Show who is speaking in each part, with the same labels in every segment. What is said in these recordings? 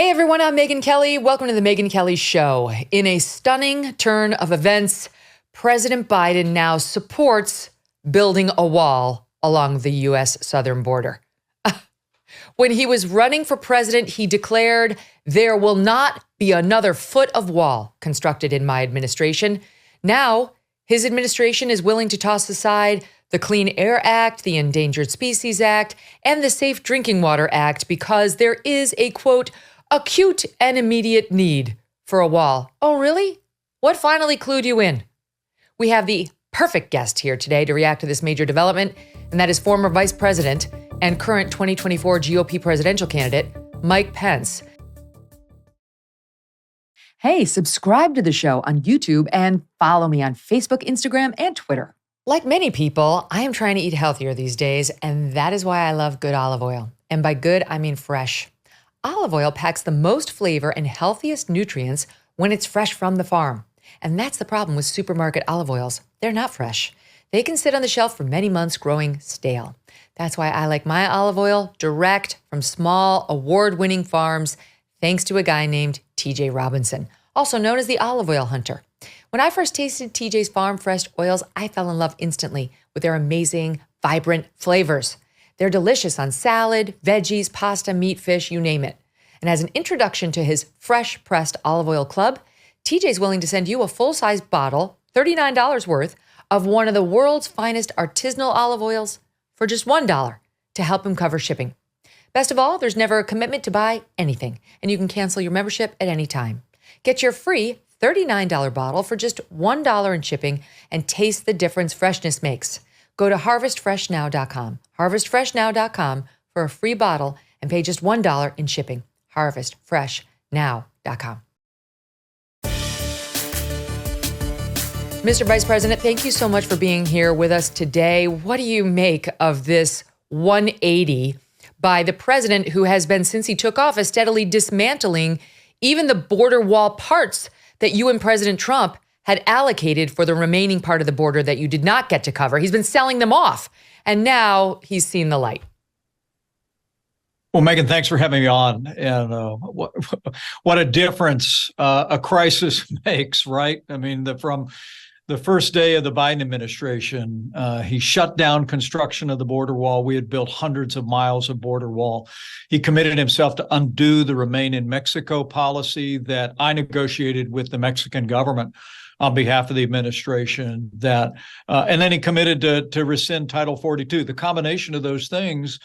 Speaker 1: Hey everyone, I'm Megyn Kelly. Welcome to the Megyn Kelly Show. In a stunning turn of events, President Biden now supports building a wall along the U.S. southern border. When he was running for president, he declared, "There will not be another foot of wall constructed in my administration." Now, his administration is willing to toss aside the Clean Air Act, the Endangered Species Act, and the Safe Drinking Water Act because there is a, quote, acute and immediate need for a wall. Oh, really? What finally clued you in? We have the perfect guest here today to react to this major development, and that is former Vice President and current 2024 GOP presidential candidate, Mike Pence. Hey, subscribe to the show on YouTube and follow me on Facebook, Instagram, and Twitter. Like many people, I am trying to eat healthier these days, and that is why I love good olive oil. And by good, I mean fresh. Olive oil packs the most flavor and healthiest nutrients when it's fresh from the farm. And that's the problem with supermarket olive oils. They're not fresh. They can sit on the shelf for many months growing stale. That's why I like my olive oil direct from small, award-winning farms, thanks to a guy named TJ Robinson, also known as the olive oil hunter. When I first tasted TJ's farm fresh oils, I fell in love instantly with their amazing, vibrant flavors. They're delicious on salad, veggies, pasta, meat, fish, you name it. And as an introduction to his fresh pressed olive oil club, TJ's willing to send you a full-size bottle, $39 worth, of one of the world's finest artisanal olive oils for just $1 to help him cover shipping. Best of all, there's never a commitment to buy anything, and you can cancel your membership at any time. Get your free $39 bottle for just $1 in shipping and taste the difference freshness makes. Go to harvestfreshnow.com, harvestfreshnow.com for a free bottle and pay just $1 in shipping. harvestfreshnow.com. Mr. Vice President, thank you so much for being here with us today. What do you make of this 180 by the president who has been, since he took office, steadily dismantling even the border wall parts that you and President Trump had allocated for the remaining part of the border that you did not get to cover? He's been selling them off, and now he's seen the light.
Speaker 2: Well, Megyn, thanks for having me on. And what a difference a crisis makes, right? I mean, from the first day of the Biden administration, he shut down construction of the border wall. We had built hundreds of miles of border wall. He committed himself to undo the Remain in Mexico policy that I negotiated with the Mexican government on behalf of the administration, and then he committed to rescind Title 42. The combination of those things,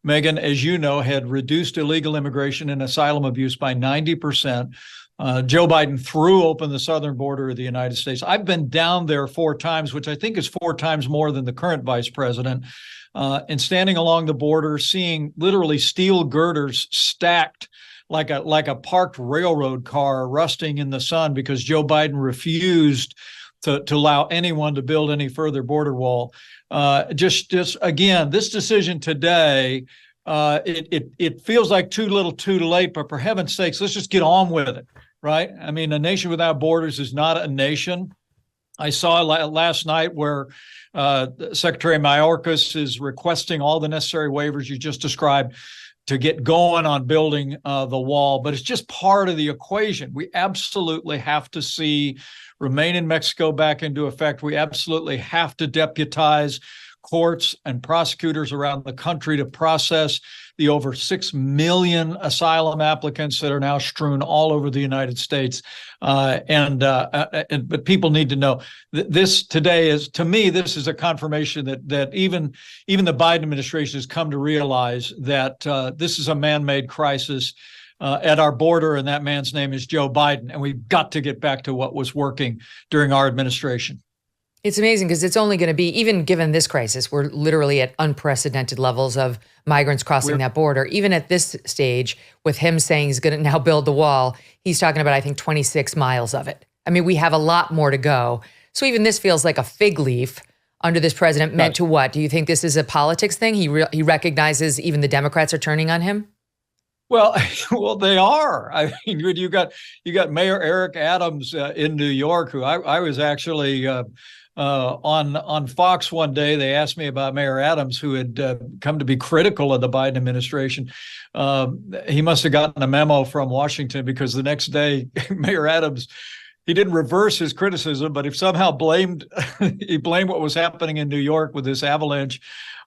Speaker 2: Megyn, as you know, had reduced illegal immigration and asylum abuse by 90%. Joe Biden threw open the southern border of the United States. I've been down there 4 times, which I think is 4 times more than the current vice president, and standing along the border, seeing literally steel girders stacked like a parked railroad car rusting in the sun because Joe Biden refused to allow anyone to build any further border wall. Just again, this decision today, it feels like too little too late, but for heaven's sakes, let's just get on with it, right? I mean, a nation without borders is not a nation. I saw last night where Secretary Mayorkas is requesting all the necessary waivers you just described to get going on building the wall, but it's just part of the equation. We absolutely have to see Remain in Mexico back into effect. We absolutely have to deputize courts and prosecutors around the country to process the over 6 million asylum applicants that are now strewn all over the United States. But people need to know that this today is, to me, this is a confirmation that even the Biden administration has come to realize that this is a man-made crisis at our border, and that man's name is Joe Biden. And we've got to get back to what was working during our administration.
Speaker 1: It's amazing because it's only going to be, even given this crisis, we're literally at unprecedented levels of migrants crossing that border. Even at this stage, with him saying he's going to now build the wall, he's talking about, I think, 26 miles of it. I mean, we have a lot more to go. So even this feels like a fig leaf under this president meant to what? Do you think this is a politics thing? He recognizes even the Democrats are turning on him?
Speaker 2: Well, they are. I mean, you got Mayor Eric Adams in New York, who I was actually On Fox one day, they asked me about Mayor Adams, who had come to be critical of the Biden administration. He must have gotten a memo from Washington, because the next day, Mayor Adams, he didn't reverse his criticism, but he somehow blamed what was happening in New York with this avalanche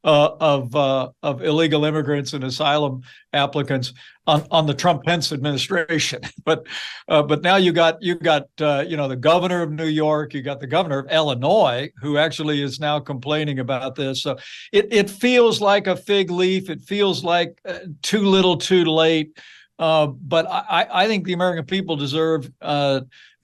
Speaker 2: of illegal immigrants and asylum applicants on the Trump-Pence administration. But now you got the governor of New York, you got the governor of Illinois, who actually is now complaining about this. So it feels like a fig leaf. It feels like too little, too late. But I think the American people deserve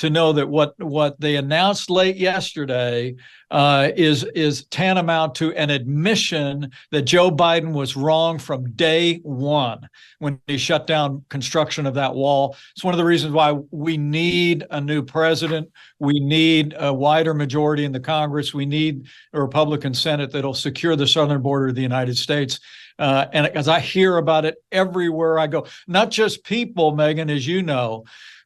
Speaker 2: to know that what they announced late yesterday is tantamount to an admission that Joe Biden was wrong from day one when he shut down construction of that wall. It's one of the reasons why we need a new president. We need a wider majority in the Congress. We need a Republican Senate that'll secure the southern border of the United States. And as I hear about it everywhere I go, not just people, Megyn, as you know,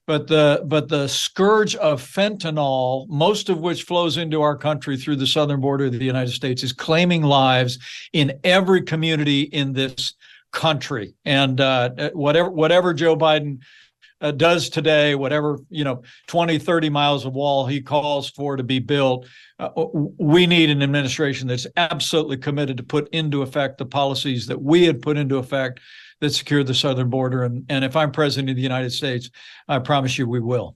Speaker 2: but the scourge of fentanyl, most of which flows into our country through the southern border of the United States, is claiming lives in every community in this country. And whatever Joe Biden does today, whatever 20, 30 miles of wall he calls for to be built, we need an administration that's absolutely committed to put into effect the policies that we had put into effect that secured the southern border. And if I'm president of the United States, I promise you we will.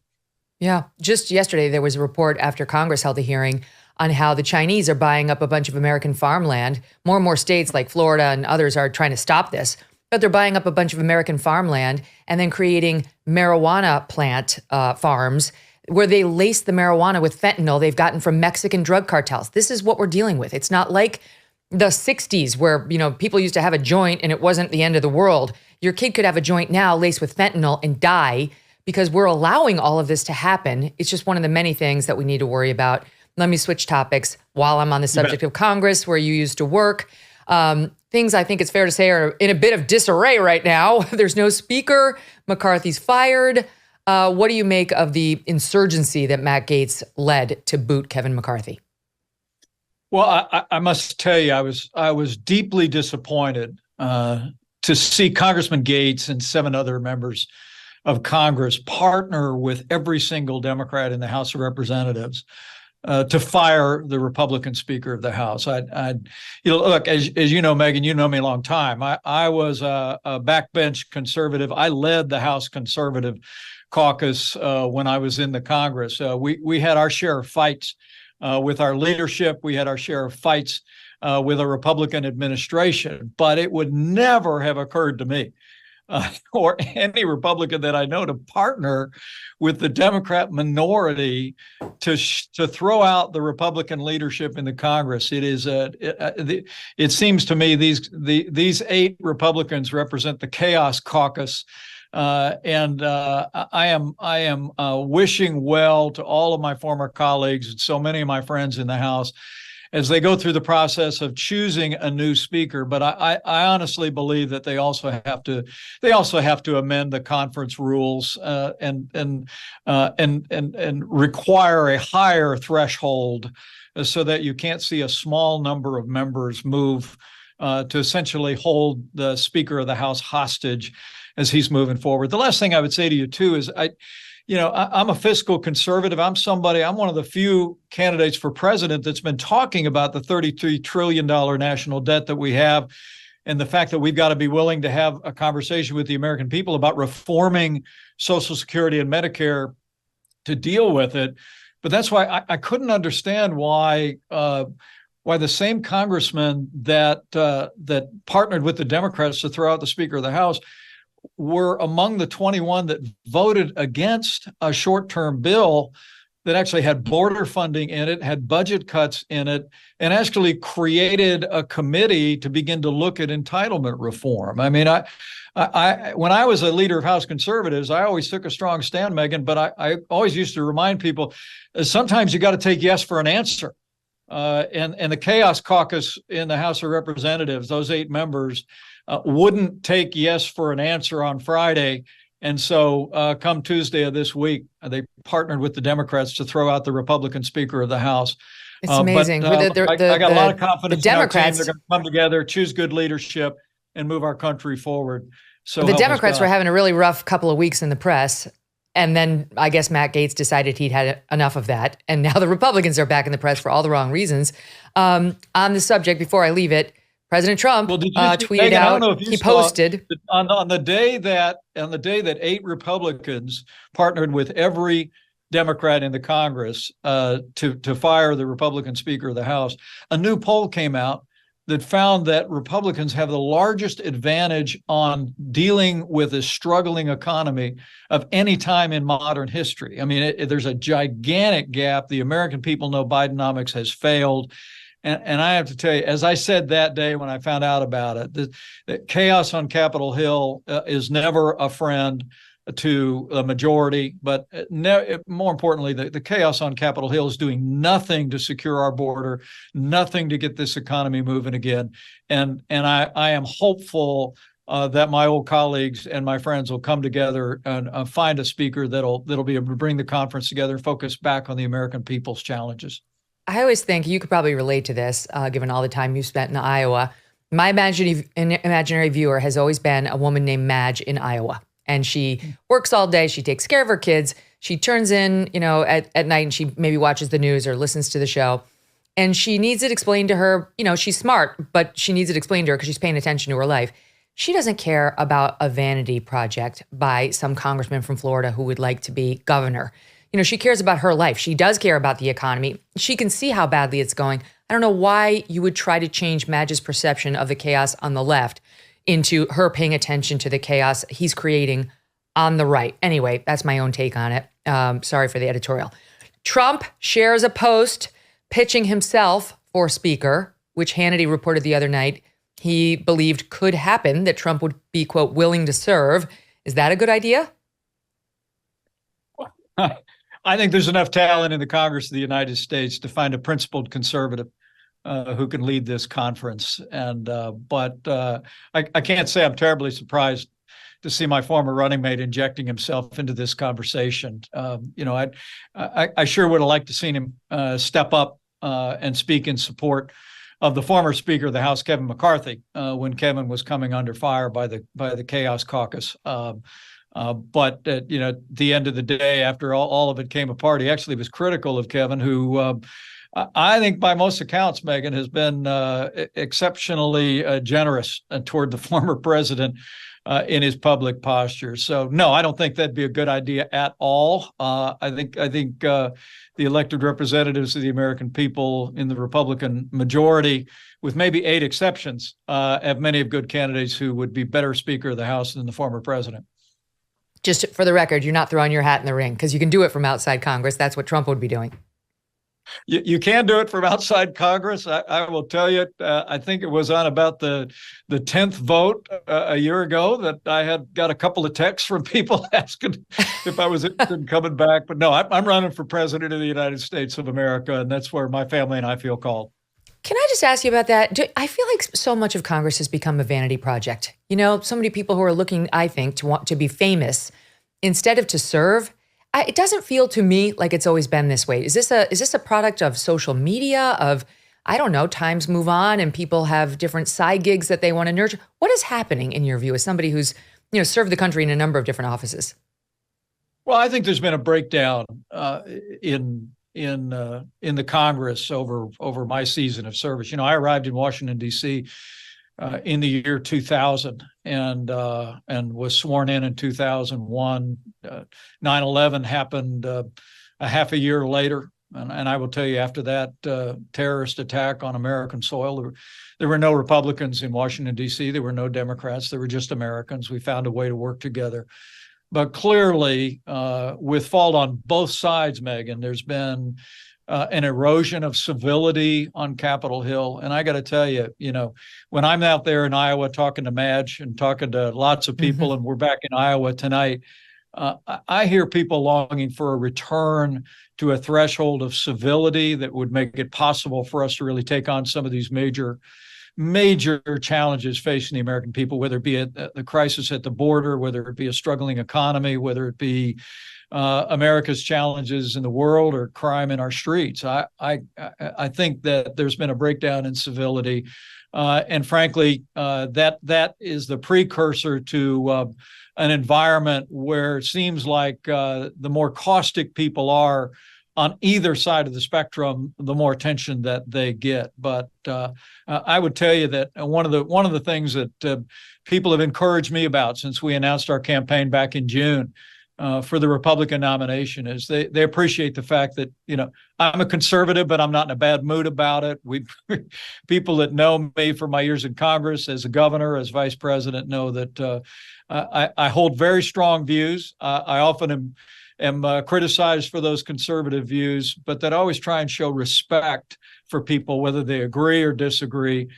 Speaker 1: Yeah. Just yesterday, there was a report after Congress held a hearing on how the Chinese are buying up a bunch of American farmland. More and more states like Florida and others are trying to stop this, but they're buying up a bunch of American farmland and then creating marijuana plant farms where they lace the marijuana with fentanyl they've gotten from Mexican drug cartels. This is what we're dealing with. It's not like the 60s where, people used to have a joint and it wasn't the end of the world. Your kid could have a joint now laced with fentanyl and die because we're allowing all of this to happen. It's just one of the many things that we need to worry about. Let me switch topics while I'm on the subject of Congress, where you used to work. Things I think it's fair to say are in a bit of disarray right now. There's no speaker. McCarthy's fired. What do you make of the insurgency that Matt Gaetz led to boot Kevin McCarthy?
Speaker 2: Well, I must tell you, I was deeply disappointed to see Congressman Gaetz and 7 other members of Congress partner with every single Democrat in the House of Representatives to fire the Republican Speaker of the House. Look, as you know, Megyn, you know me a long time. I was a backbench conservative. I led the House Conservative Caucus when I was in the Congress. We had our share of fights with our leadership. We had our share of fights with a Republican administration, but it would never have occurred to me or any Republican that I know to partner with the Democrat minority to throw out the Republican leadership in the Congress. It seems to me these 8 Republicans represent the chaos caucus. And I am wishing well to all of my former colleagues and so many of my friends in the House as they go through the process of choosing a new speaker. But I honestly believe that they also have to amend the conference rules and require a higher threshold so that you can't see a small number of members move to essentially hold the Speaker of the House hostage as he's moving forward. The last thing I would say to you, too, is I'm a fiscal conservative. I'm one of the few candidates for president that's been talking about the $33 trillion national debt that we have and the fact that we've got to be willing to have a conversation with the American people about reforming Social Security and Medicare to deal with it. But that's why I couldn't understand why the same congressman that partnered with the Democrats to throw out the Speaker of the House were among the 21 that voted against a short-term bill that actually had border funding in it, had budget cuts in it, and actually created a committee to begin to look at entitlement reform. I mean, I when I was a leader of House Conservatives, I always took a strong stand, Megyn, but I always used to remind people, sometimes you got to take yes for an answer. And the Chaos Caucus in the House of Representatives, those 8 members, wouldn't take yes for an answer on Friday. And so come Tuesday of this week, they partnered with the Democrats to throw out the Republican Speaker of the House.
Speaker 1: It's amazing.
Speaker 2: I got a lot of confidence in our team.
Speaker 1: Democrats,
Speaker 2: they're going to come together, choose good leadership, and move our country forward. So
Speaker 1: the Democrats were having a really rough couple of weeks in the press. And then I guess Matt Gaetz decided he'd had enough of that. And now the Republicans are back in the press for all the wrong reasons. On the subject, before I leave it, President Trump tweeted out, he posted
Speaker 2: on the day that 8 Republicans partnered with every Democrat in the Congress to fire the Republican Speaker of the House, a new poll came out that found that Republicans have the largest advantage on dealing with a struggling economy of any time in modern history. I mean, there's a gigantic gap. The American people know Bidenomics has failed. And I have to tell you, as I said that day when I found out about it, that chaos on Capitol Hill is never a friend to a majority, but more importantly, the chaos on Capitol Hill is doing nothing to secure our border, nothing to get this economy moving again. And I am hopeful that my old colleagues and my friends will come together and find a speaker that'll be able to bring the conference together and focus back on the American people's challenges.
Speaker 1: I always think you could probably relate to this, given all the time you've spent in Iowa. My imaginary viewer has always been a woman named Madge in Iowa. And she works all day. She takes care of her kids. She turns in, at night, and she maybe watches the news or listens to the show. And she needs it explained to her. She's smart, but she needs it explained to her because she's paying attention to her life. She doesn't care about a vanity project by some congressman from Florida who would like to be governor. She cares about her life. She does care about the economy. She can see how badly it's going. I don't know why you would try to change Madge's perception of the chaos on the left into her paying attention to the chaos he's creating on the right. Anyway, that's my own take on it. Sorry for the editorial. Trump shares a post pitching himself for speaker, which Hannity reported the other night he believed could happen, that Trump would be, quote, willing to serve. Is that a good idea?
Speaker 2: I think there's enough talent in the Congress of the United States to find a principled conservative who can lead this conference. But I can't say I'm terribly surprised to see my former running mate injecting himself into this conversation. I sure would have liked to seen him step up and speak in support of the former Speaker of the House, Kevin McCarthy, when Kevin was coming under fire by the Chaos Caucus. But at the end of the day, after all of it came apart, he actually was critical of Kevin, who I think by most accounts, Megyn, has been exceptionally generous toward the former president in his public posture. So, no, I don't think that'd be a good idea at all. I think the elected representatives of the American people in the Republican majority, with maybe 8 exceptions, have many of good candidates who would be better Speaker of the House than the former president.
Speaker 1: Just for the record, you're not throwing your hat in the ring because you can do it from outside Congress. That's what Trump would be doing.
Speaker 2: You can do it from outside Congress. I will tell you, I think it was on about the 10th vote a year ago that I had got a couple of texts from people asking if I was interested in coming back. But no, I'm running for president of the United States of America, and that's where my family and I feel called.
Speaker 1: Can I just ask you about that? I feel like so much of Congress has become a vanity project. So many people who are looking, I think, to want to be famous instead of to serve. It doesn't feel to me like it's always been this way. Is this a product of social media, of, I don't know, times move on and people have different side gigs that they want to nurture? What is happening in your view as somebody who's, served the country in a number of different offices?
Speaker 2: Well, I think there's been a breakdown in the Congress over my season of service. I arrived in Washington, D.C. In the year 2000 and was sworn in 2001. 9/11 happened a half a year later. And I will tell you, after that terrorist attack on American soil, there were no Republicans in Washington, D.C. There were no Democrats. There were just Americans. We found a way to work together. But clearly, with fault on both sides, Megyn, there's been an erosion of civility on Capitol Hill. And I got to tell you, when I'm out there in Iowa talking to Madge and talking to lots of people, and we're back in Iowa tonight, I hear people longing for a return to a threshold of civility that would make it possible for us to really take on some of these major major challenges facing the American people, whether it be the crisis at the border, whether it be a struggling economy, whether it be America's challenges in the world or crime in our streets. I think that there's been a breakdown in civility, and frankly, that is the precursor to an environment where it seems like the more caustic people are on either side of the spectrum, the more attention that they get. But I would tell you that one of the things that people have encouraged me about since we announced our campaign back in June for the Republican nomination is they appreciate the fact that, I'm a conservative, but I'm not in a bad mood about it. People that know me for my years in Congress as a governor, as vice president, know that I hold very strong views. I often am criticized for those conservative views, but that I always try and show respect for people, whether they agree or disagree.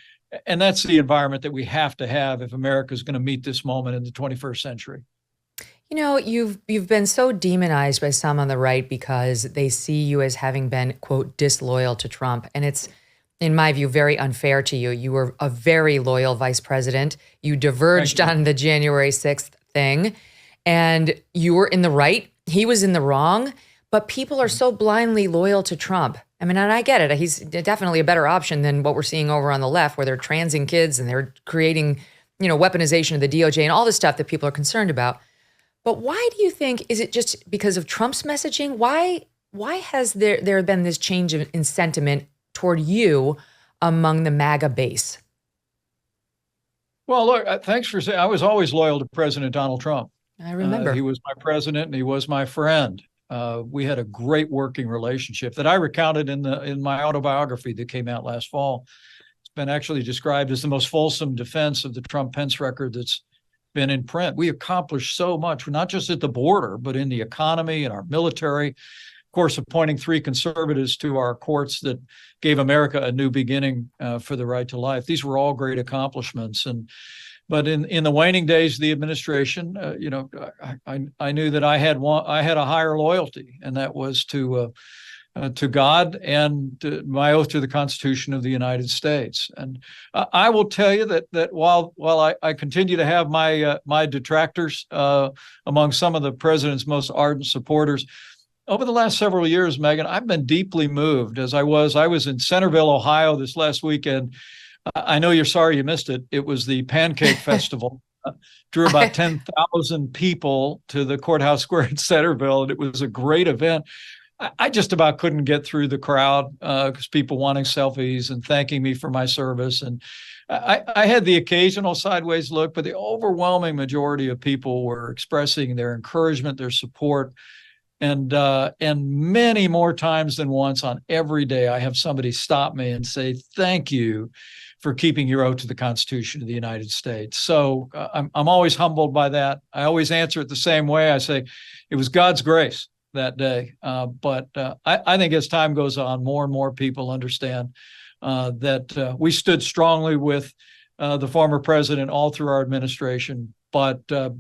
Speaker 2: And that's the environment that we have to have if America is going to meet this moment in the 21st century.
Speaker 1: You've been so demonized by some on the right because they see you as having been, quote, disloyal to Trump. And it's, in my view, very unfair to you. You were a very loyal vice president. You diverged on the January 6th thing, and you were in the right. He was in the wrong, but people are so blindly loyal to Trump. I mean, and I get it. He's definitely a better option than what we're seeing over on the left, where they're transing kids and they're creating, weaponization of the DOJ and all this stuff that people are concerned about. But why do you think, is it just because of Trump's messaging? Why has there been this change in sentiment toward you among the MAGA base?
Speaker 2: Well, look, thanks for saying, I was always loyal to President Donald Trump.
Speaker 1: I remember.
Speaker 2: He was my president and he was my friend. We had a great working relationship that I recounted in my autobiography that came out last fall. It's been actually described as the most fulsome defense of the Trump-Pence record that's been in print. We accomplished so much, not just at the border, but in the economy and our military. Of course, appointing 3 conservatives to our courts that gave America a new beginning for the right to life. These were all great accomplishments. But in the waning days of the administration, I knew that I had a higher loyalty, and that was to God and my oath to the Constitution of the United States. And I will tell you that while I continue to have my detractors among some of the president's most ardent supporters, over the last several years, Megyn, I've been deeply moved. I was in Centerville, Ohio this last weekend. I know you're sorry you missed it. It was the Pancake Festival. Drew about 10,000 people to the courthouse square in Centerville, and it was a great event. I just about couldn't get through the crowd because people wanting selfies and thanking me for my service. And I had the occasional sideways look, but the overwhelming majority of people were expressing their encouragement, their support. And many more times than once on every day, I have somebody stop me and say, thank you for keeping your oath to the Constitution of the United States. So I'm always humbled by that. I always answer it the same way. I say, it was God's grace that day. But I think as time goes on, more and more people understand that we stood strongly with the former president all through our administration. But at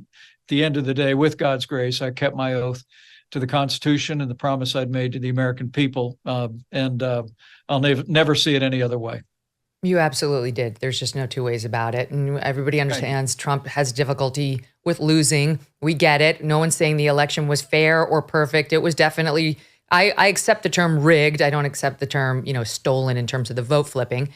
Speaker 2: the end of the day, with God's grace, I kept my oath to the Constitution and the promise I'd made to the American people. And I'll never see it any other way.
Speaker 1: You absolutely did. There's just no two ways about it. And everybody understands Trump has difficulty with losing. We get it. No one's saying the election was fair or perfect. It was definitely, I accept the term rigged. I don't accept the term, stolen in terms of the vote flipping.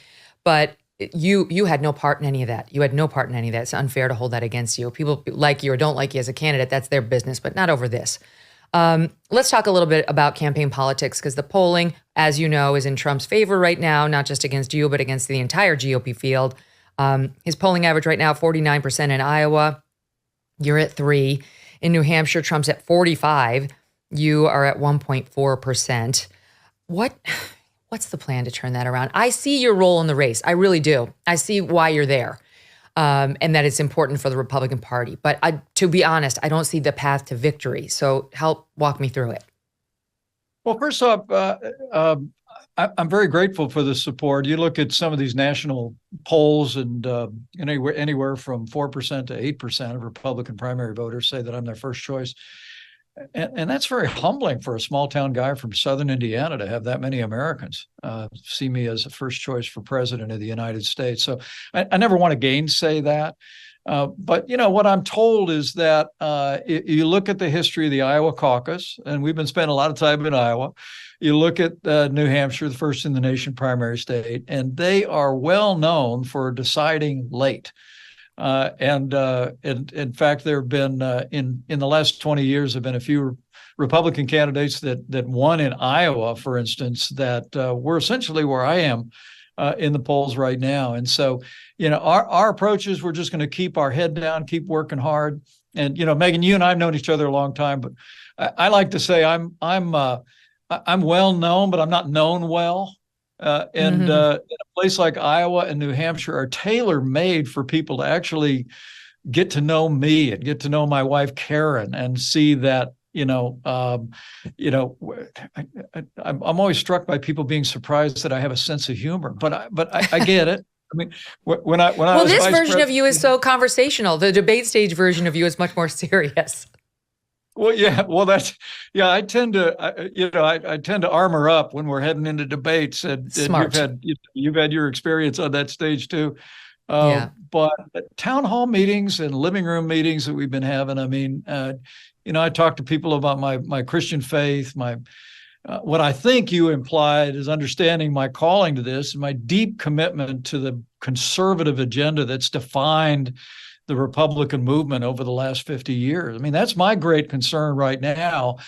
Speaker 1: But you had no part in any of that. You had no part in any of that. It's unfair to hold that against you. People like you or don't like you as a candidate, that's their business, but not over this. Let's talk a little bit about campaign politics, because the polling, as you know, is in Trump's favor right now, not just against you, but against the entire GOP field. His polling average right now, 49% in Iowa. You're at 3%. In New Hampshire, Trump's at 45%. You are at 1.4%. What's the plan to turn that around? I see your role in the race. I really do. I see why you're there. And that it's important for the Republican Party. But to be honest, I don't see the path to victory. So help walk me through it.
Speaker 2: Well, first off, I'm very grateful for the support. You look at some of these national polls, and anywhere from 4% to 8% of Republican primary voters say that I'm their first choice. And that's very humbling for a small town guy from Southern Indiana to have that many Americans see me as a first choice for president of the United States. So I never want to gainsay that. But, what I'm told is that you look at the history of the Iowa caucus, and we've been spending a lot of time in Iowa. You look at New Hampshire, the first in the nation primary state, and they are well known for deciding late. And in fact, there have been in the last 20 years have been a few Republican candidates that won in Iowa, for instance, that were essentially where I am in the polls right now. And so, our approach is we're just going to keep our head down, keep working hard. And Megyn, you and I have known each other a long time, but I like to say I'm well known, but I'm not known well. And a place like Iowa and New Hampshire are tailor-made for people to actually get to know me and get to know my wife Karen and see that I'm always struck by people being surprised that I have a sense of humor, but I get it. I mean, when I was
Speaker 1: this version of you is so conversational. The debate stage version of you is much more serious.
Speaker 2: Well, yeah. Well, I tend to, I tend to armor up when we're heading into debates, and
Speaker 1: Smart.
Speaker 2: you've had your experience on that stage too.
Speaker 1: Yeah.
Speaker 2: But town hall meetings and living room meetings that we've been having, I mean, I talk to people about my Christian faith, what I think you implied is understanding my calling to this, and my deep commitment to the conservative agenda that's defined the Republican movement over the last 50 years. I mean, that's my great concern right now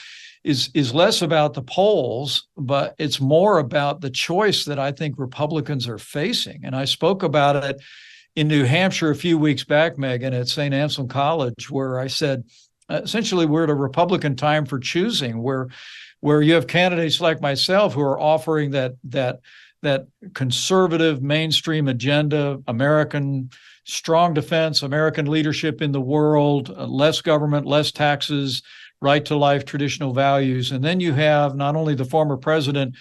Speaker 2: is less about the polls, but it's more about the choice that I think Republicans are facing. And I spoke about it in New Hampshire a few weeks back, Megyn, at St. Anselm College, where I said, essentially, we're at a Republican time for choosing, where you have candidates like myself who are offering that conservative mainstream agenda, American strong defense, American leadership in the world, less government, less taxes, right to life, traditional values. And then you have not only the former president,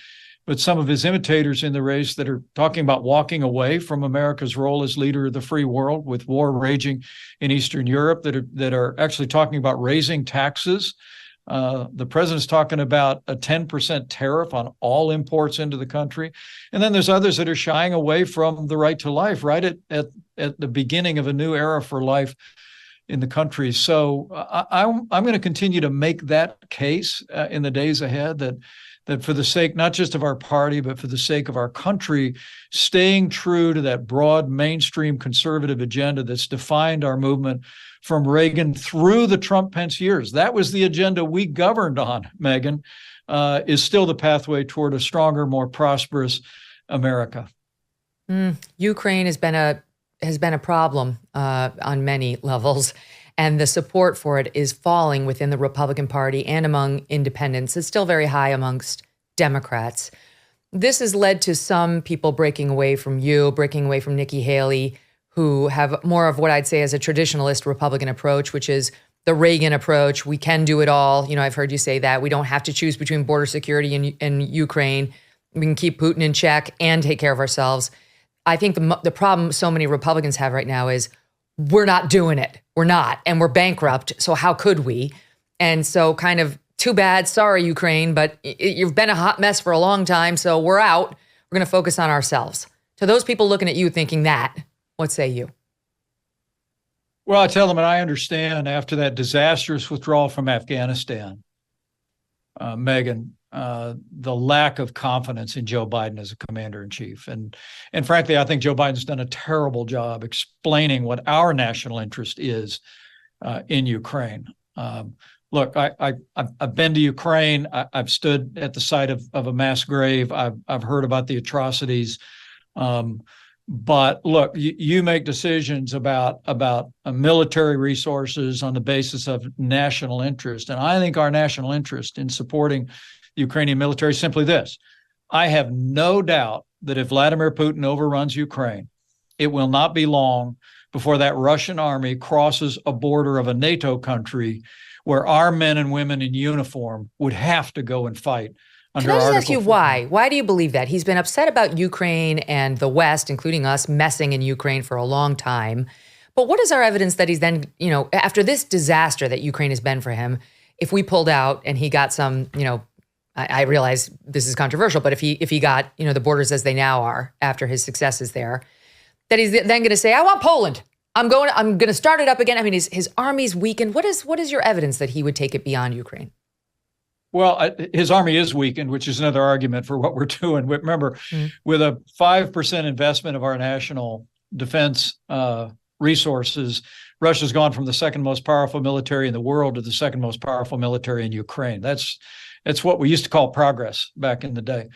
Speaker 2: but some of his imitators in the race that are talking about walking away from America's role as leader of the free world, with war raging in Eastern Europe, that are actually talking about raising taxes. The president's talking about a 10% tariff on all imports into the country. And then there's others that are shying away from the right to life, right at the beginning of a new era for life in the country. So I'm going to continue to make that case in the days ahead, that for the sake not just of our party, but for the sake of our country, staying true to that broad mainstream conservative agenda that's defined our movement from Reagan through the Trump-Pence years. That was the agenda we governed on, Megyn, is still the pathway toward a stronger, more prosperous America.
Speaker 1: Ukraine has been a problem on many levels, and the support for it is falling within the Republican Party and among independents. It's still very high amongst Democrats. This has led to some people breaking away from Nikki Haley, who have more of what I'd say is a traditionalist Republican approach, which is the Reagan approach. We can do it all. I've heard you say that. We don't have to choose between border security and Ukraine. We can keep Putin in check and take care of ourselves. I think the problem so many Republicans have right now is we're not doing it. We're not. And we're bankrupt. So how could we? And so kind of too bad. Sorry, Ukraine, but you've been a hot mess for a long time. So we're out. We're going to focus on ourselves. To those people looking at you thinking that, what say you?
Speaker 2: Well, I tell them, and I understand after that disastrous withdrawal from Afghanistan, Megyn, the lack of confidence in Joe Biden as a commander-in-chief. And frankly, I think Joe Biden's done a terrible job explaining what our national interest is in Ukraine. Look, I've been to Ukraine. I've stood at the site of a mass grave. I've heard about the atrocities. But look, you make decisions about military resources on the basis of national interest. And I think our national interest in supporting the Ukrainian military is simply this. I have no doubt that if Vladimir Putin overruns Ukraine, it will not be long before that Russian army crosses a border of a NATO country where our men and women in uniform would have to go and fight.
Speaker 1: Can I just ask you why? Why do you believe that? He's been upset about Ukraine and the West, including us, messing in Ukraine for a long time. But what is our evidence that he's then, after this disaster that Ukraine has been for him, if we pulled out and he got some, I realize this is controversial, but if he got, the borders as they now are after his successes there, that he's then going to say, I want Poland. I'm going to start it up again. I mean, his army's weakened. What is your evidence that he would take it beyond Ukraine?
Speaker 2: Well, his army is weakened, which is another argument for what we're doing. Remember, with a 5% investment of our national defense resources, Russia's gone from the second most powerful military in the world to the second most powerful military in Ukraine. That's what we used to call progress back in the day.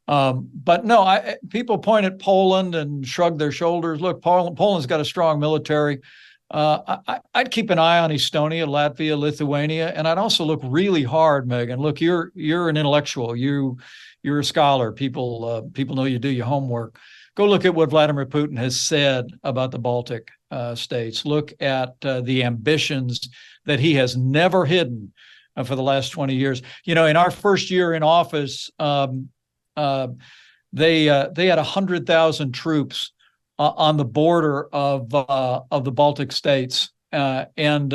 Speaker 2: But no, people point at Poland and shrug their shoulders. Look, Poland's got a strong military. I'd keep an eye on Estonia, Latvia, Lithuania, and I'd also look really hard, Megyn. Look, you're an intellectual. You're a scholar. People know you do your homework. Go look at what Vladimir Putin has said about the Baltic states. Look at the ambitions that he has never hidden for the last 20 years. In our first year in office, they had 100,000 troops on the border of the Baltic states, and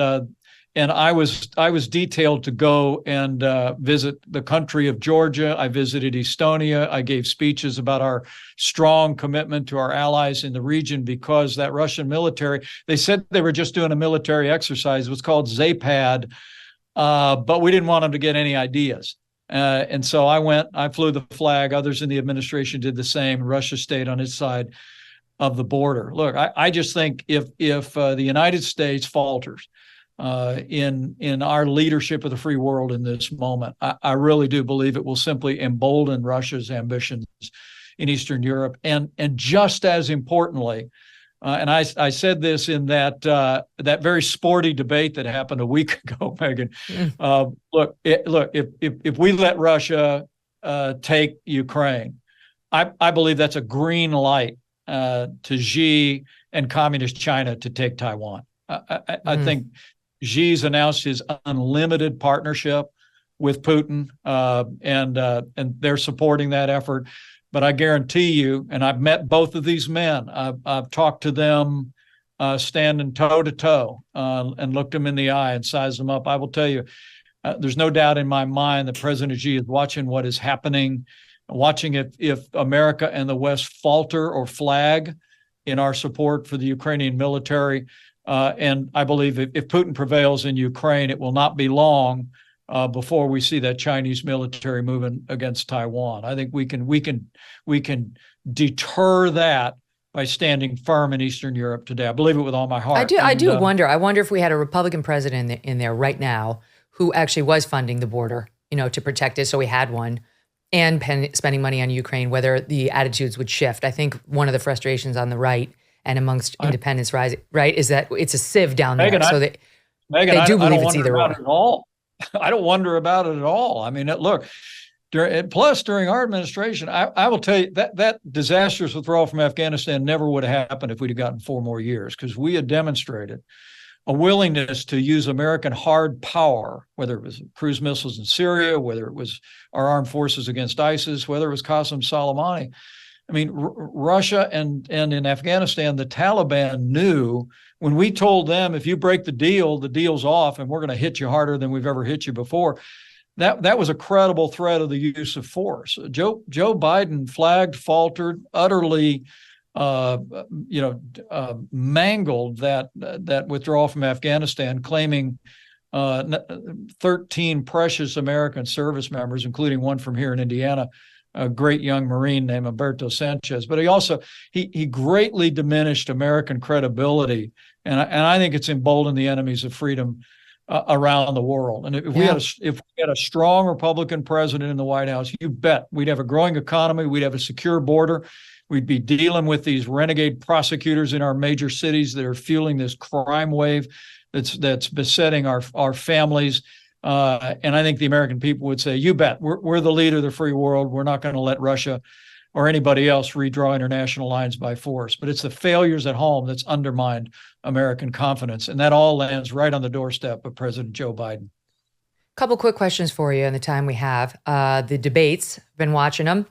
Speaker 2: I was detailed to go and visit the country of Georgia. I visited Estonia. I gave speeches about our strong commitment to our allies in the region because that Russian military, they said they were just doing a military exercise. It was called Zapad, but we didn't want them to get any ideas. And so I flew the flag. Others in the administration did the same. Russia stayed on its side of the border. Look, I just think if the United States falters in our leadership of the free world in this moment, I really do believe it will simply embolden Russia's ambitions in Eastern Europe. And just as importantly, and I said this in that very sporty debate that happened a week ago, Megyn. Look, if we let Russia take Ukraine, I believe that's a green light to Xi and communist China to take Taiwan. I think Xi's announced his unlimited partnership with Putin, and they're supporting that effort. But I guarantee you, and I've met both of these men, I've talked to them standing toe to toe and looked them in the eye and sized them up. I will tell you, there's no doubt in my mind that President Xi is watching what is happening, watching if America and the West falter or flag in our support for the Ukrainian military. And I believe if Putin prevails in Ukraine, it will not be long before we see that Chinese military moving against Taiwan. I think we can deter that by standing firm in Eastern Europe today. I believe it with all my heart.
Speaker 1: I do wonder. I wonder if we had a Republican president in there right now who actually was funding the border, to protect it. So we had one, and spending money on Ukraine, whether the attitudes would shift. I think one of the frustrations on the right and amongst independents, right, is that it's a sieve down there.
Speaker 2: Megyn,
Speaker 1: so they do believe it's either
Speaker 2: or. I don't wonder about it at all. I mean, look, during our administration, I will tell you that disastrous withdrawal from Afghanistan never would have happened if we'd have gotten 4 more years, because we had demonstrated a willingness to use American hard power, whether it was cruise missiles in Syria, whether it was our armed forces against ISIS, whether it was Qasem Soleimani. I mean, Russia and in Afghanistan, the Taliban knew when we told them, if you break the deal's off and we're going to hit you harder than we've ever hit you before. That was a credible threat of the use of force. Joe Biden flagged, faltered, utterly mangled that withdrawal from Afghanistan, claiming 13 precious American service members, including one from here in Indiana, a great young Marine named Humberto Sanchez. But he greatly diminished American credibility, and I think it's emboldened the enemies of freedom around the world. And if we had a strong Republican president in the White House, you bet we'd have a growing economy, we'd have a secure border. We'd be dealing with these renegade prosecutors in our major cities that are fueling this crime wave that's besetting our families. And I think the American people would say, you bet, we're the leader of the free world. We're not going to let Russia or anybody else redraw international lines by force. But it's the failures at home that's undermined American confidence. And that all lands right on the doorstep of President Joe Biden.
Speaker 1: Couple quick questions for you in the time we have. The debates, been watching them.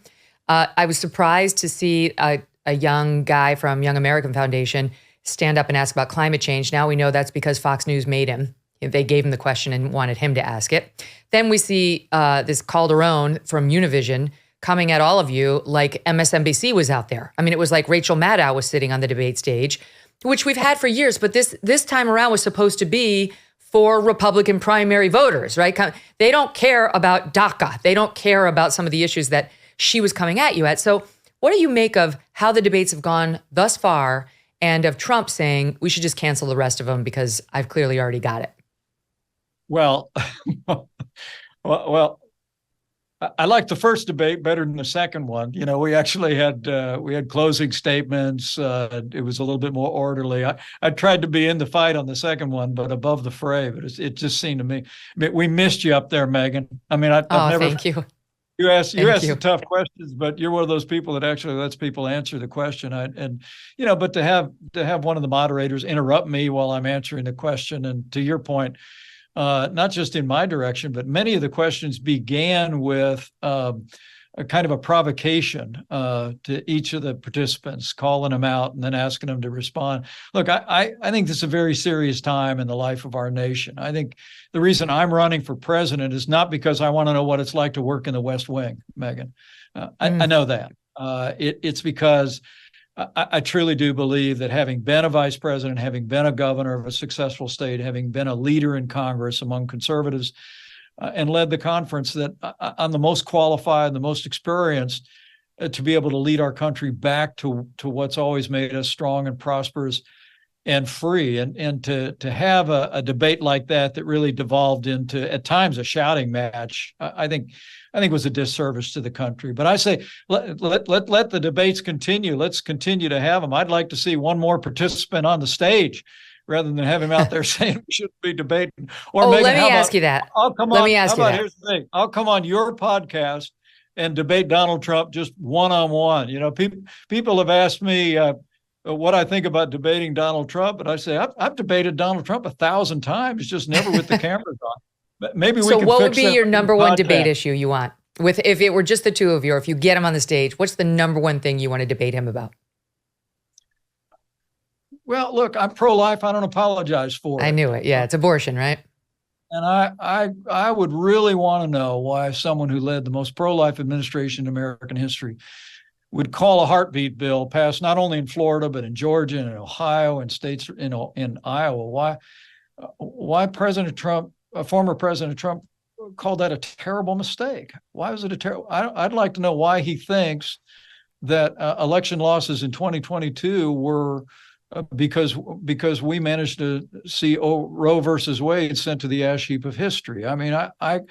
Speaker 1: I was surprised to see a young guy from Young American Foundation stand up and ask about climate change. Now we know that's because Fox News made him. They gave him the question and wanted him to ask it. Then we see this Calderon from Univision coming at all of you like MSNBC was out there. I mean, it was like Rachel Maddow was sitting on the debate stage, which we've had for years, but this time around was supposed to be for Republican primary voters, right? They don't care about DACA. They don't care about some of the issues that she was coming at you at. So what do you make of how the debates have gone thus far and of Trump saying we should just cancel the rest of them because I've clearly already got it?
Speaker 2: Well, well, I like the first debate better than the second one. You know, we actually had closing statements. It was a little bit more orderly. I tried to be in the fight on the second one, but above the fray. But it just seemed to me, I mean, we missed you up there, Megyn. I mean, I've never.
Speaker 1: Thank you.
Speaker 2: You asked the tough questions, but you're one of those people that actually lets people answer the question. But to have one of the moderators interrupt me while I'm answering the question, and to your point, not just in my direction, but many of the questions began with a kind of a provocation to each of the participants, calling them out and then asking them to respond. Look, I think this is a very serious time in the life of our nation. I think the reason I'm running for president is not because I want to know what it's like to work in the West Wing, Megyn. I know that. It's because I truly do believe that having been a vice president, having been a governor of a successful state, having been a leader in Congress among conservatives, and led the conference, that I'm the most qualified, the most experienced to be able to lead our country back to what's always made us strong and prosperous and free. And to have a debate like that really devolved into, at times, a shouting match, I think was a disservice to the country. But I say, let the debates continue. Let's continue to have them. I'd like to see one more participant on the stage rather than have him out there saying we shouldn't be debating. Or
Speaker 1: Let me ask you that.
Speaker 2: Here's the thing. I'll come on your podcast and debate Donald Trump just one-on-one. You know, people have asked me what I think about debating Donald Trump, but I say I've debated Donald Trump 1,000 times, just never with the cameras on. Maybe we can. So
Speaker 1: what would be your number one debate issue you want? If it were just the two of you, or if you get him on the stage, what's the number one thing you want to debate him about?
Speaker 2: Well, look, I'm pro-life. I don't apologize for it.
Speaker 1: I knew it. Yeah, it's abortion, right?
Speaker 2: And I would really want to know why someone who led the most pro-life administration in American history would call a heartbeat bill passed not only in Florida but in Georgia and in Ohio and states in Iowa. Why President Trump, former President Trump, called that a terrible mistake? Why was it a terrible? I'd like to know why he thinks that election losses in 2022 were because we managed to see Roe versus Wade sent to the ash heap of history. I mean, I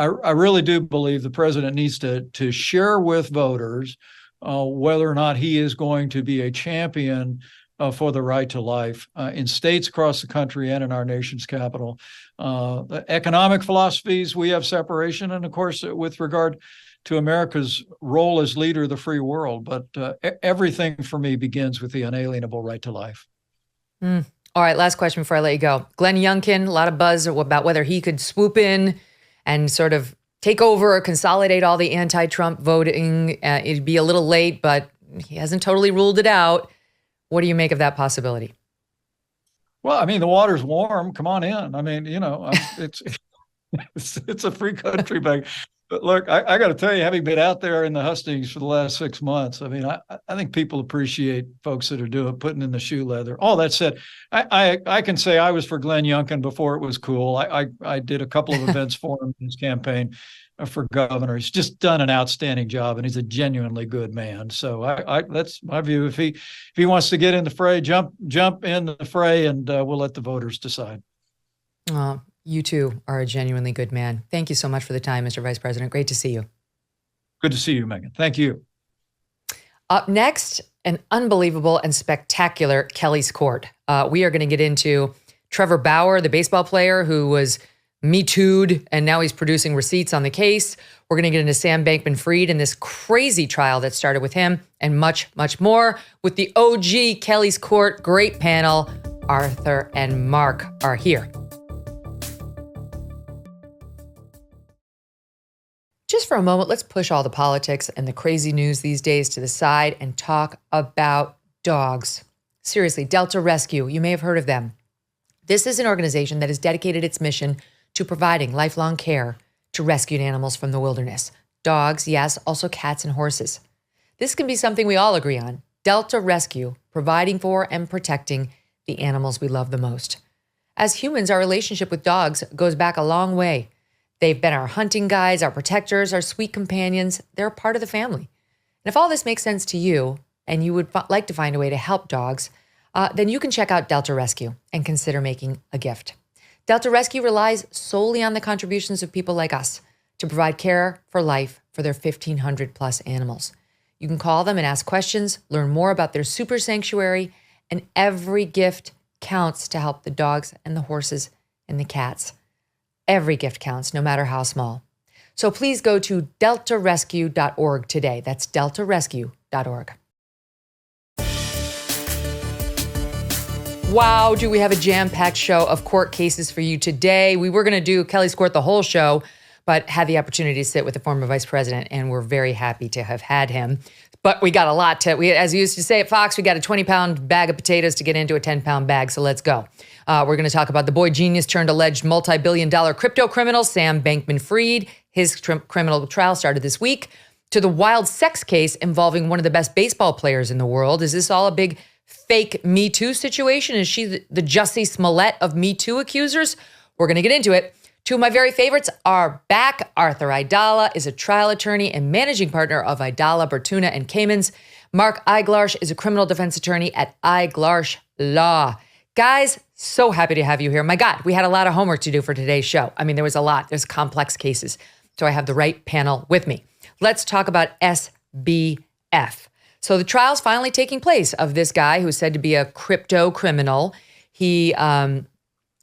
Speaker 2: really do believe the president needs to share with voters whether or not he is going to be a champion for the right to life in states across the country and in our nation's capital. The economic philosophies, we have separation, and of course, with regard to America's role as leader of the free world. But everything for me begins with the unalienable right to life.
Speaker 1: All right, last question before I let you go. Glenn Youngkin, a lot of buzz about whether he could swoop in and sort of take over or consolidate all the anti-Trump voting. It'd be a little late, but he hasn't totally ruled it out. What do you make of that possibility?
Speaker 2: Well, I mean, the water's warm. Come on in. I mean, it's a free country, but look, I got to tell you, having been out there in the hustings for the last 6 months, I mean, I think people appreciate folks that are putting in the shoe leather. All that said, I can say I was for Glenn Youngkin before it was cool. I did a couple of events for him in his campaign for governor. He's just done an outstanding job, and he's a genuinely good man. So that's my view. If he wants to get in the fray, jump in the fray, and we'll let the voters decide.
Speaker 1: You too are a genuinely good man. Thank you so much for the time, Mr. Vice President. Great to see you.
Speaker 2: Good to see you, Megyn. Thank you.
Speaker 1: Up next, an unbelievable and spectacular Kelly's Court. We are going to get into Trevor Bauer, the baseball player who was Me Too'd, and now he's producing receipts on the case. We're going to get into Sam Bankman-Fried and this crazy trial that started with him, and much, much more with the OG Kelly's Court. Great panel. Arthur and Mark are here. Just for a moment, let's push all the politics and the crazy news these days to the side and talk about dogs. Seriously, Delta Rescue, you may have heard of them. This is an organization that has dedicated its mission to providing lifelong care to rescued animals from the wilderness. Dogs, yes, also cats and horses. This can be something we all agree on. Delta Rescue, providing for and protecting the animals we love the most. As humans, our relationship with dogs goes back a long way. They've been our hunting guides, our protectors, our sweet companions. They're a part of the family. And if all this makes sense to you and you would like to find a way to help dogs, then you can check out Delta Rescue and consider making a gift. Delta Rescue relies solely on the contributions of people like us to provide care for life for their 1,500 plus animals. You can call them and ask questions, learn more about their super sanctuary, and every gift counts to help the dogs and the horses and the cats. Every gift counts, no matter how small. So please go to deltarescue.org today. That's deltarescue.org. Wow, do we have a jam-packed show of court cases for you today. We were going to do Kelly's Court the whole show, but had the opportunity to sit with the former vice president, and we're very happy to have had him. But we got a lot as we used to say at Fox, we got a 20-pound bag of potatoes to get into a 10-pound bag, so let's go. We're going to talk about the boy genius turned alleged multi-billion-dollar crypto criminal, Sam Bankman-Fried. His criminal trial started this week. To the wild sex case involving one of the best baseball players in the world. Is this all a big fake Me Too situation? Is she the Jussie Smollett of Me Too accusers? We're going to get into it. Two of my very favorites are back. Arthur Aidala is a trial attorney and managing partner of Aidala, Bertuna, and Caymans. Mark Eiglarsh is a criminal defense attorney at Eiglarsh Law. Guys, so happy to have you here. My God, we had a lot of homework to do for today's show. I mean, there was a lot. There's complex cases. So I have the right panel with me. Let's talk about SBF. So the trial's finally taking place of this guy who's said to be a crypto criminal. He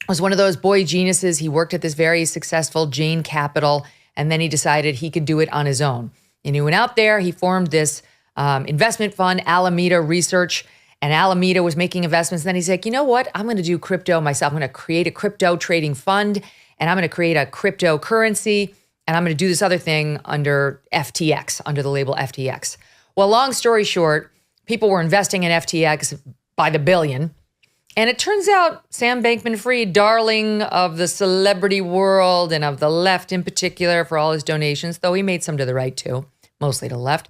Speaker 1: was one of those boy geniuses. He worked at this very successful Jane Capital, and then he decided he could do it on his own. And he went out there, he formed this investment fund, Alameda Research, and Alameda was making investments. And then he's like, you know what? I'm going to do crypto myself. I'm going to create a crypto trading fund, and I'm going to create a cryptocurrency, and I'm going to do this other thing under FTX, under the label FTX. Well, long story short, people were investing in FTX by the billion. And it turns out Sam Bankman-Fried, darling of the celebrity world and of the left in particular for all his donations, though he made some to the right too, mostly to the left,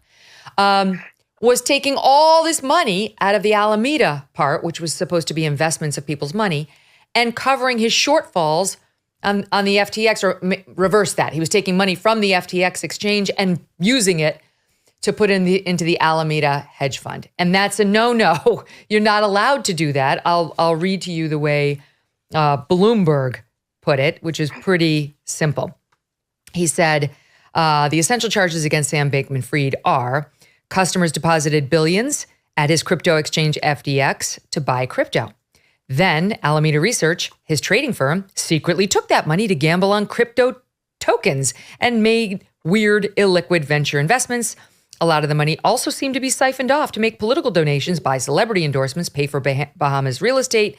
Speaker 1: was taking all this money out of the Alameda part, which was supposed to be investments of people's money, and covering his shortfalls on the FTX, or reverse that. He was taking money from the FTX exchange and using it to put into the Alameda hedge fund. And that's a no-no. You're not allowed to do that. I'll read to you the way Bloomberg put it, which is pretty simple. He said, the essential charges against Sam Bankman-Fried are customers deposited billions at his crypto exchange FTX to buy crypto. Then Alameda Research, his trading firm, secretly took that money to gamble on crypto tokens and made weird illiquid venture investments. A lot of the money also seemed to be siphoned off to make political donations, buy celebrity endorsements, pay for Bahamas real estate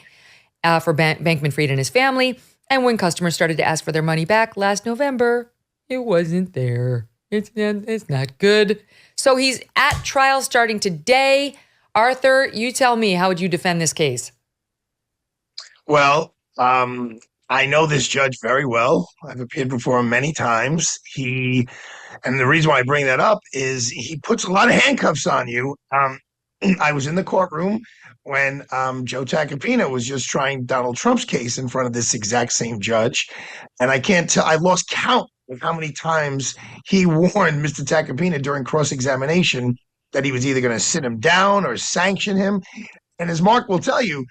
Speaker 1: for Bankman-Fried and his family. And when customers started to ask for their money back last November, it wasn't there. It's not good. So he's at trial starting today. Arthur, you tell me, how would you defend this case?
Speaker 3: Well, I know this judge very well. I've appeared before him many times. And the reason why I bring that up is he puts a lot of handcuffs on you. I was in the courtroom when Joe Tacopina was just trying Donald Trump's case in front of this exact same judge. And I can't tell, I lost count of how many times he warned Mr. Tacopina during cross-examination that he was either going to sit him down or sanction him. And as Mark will tell you,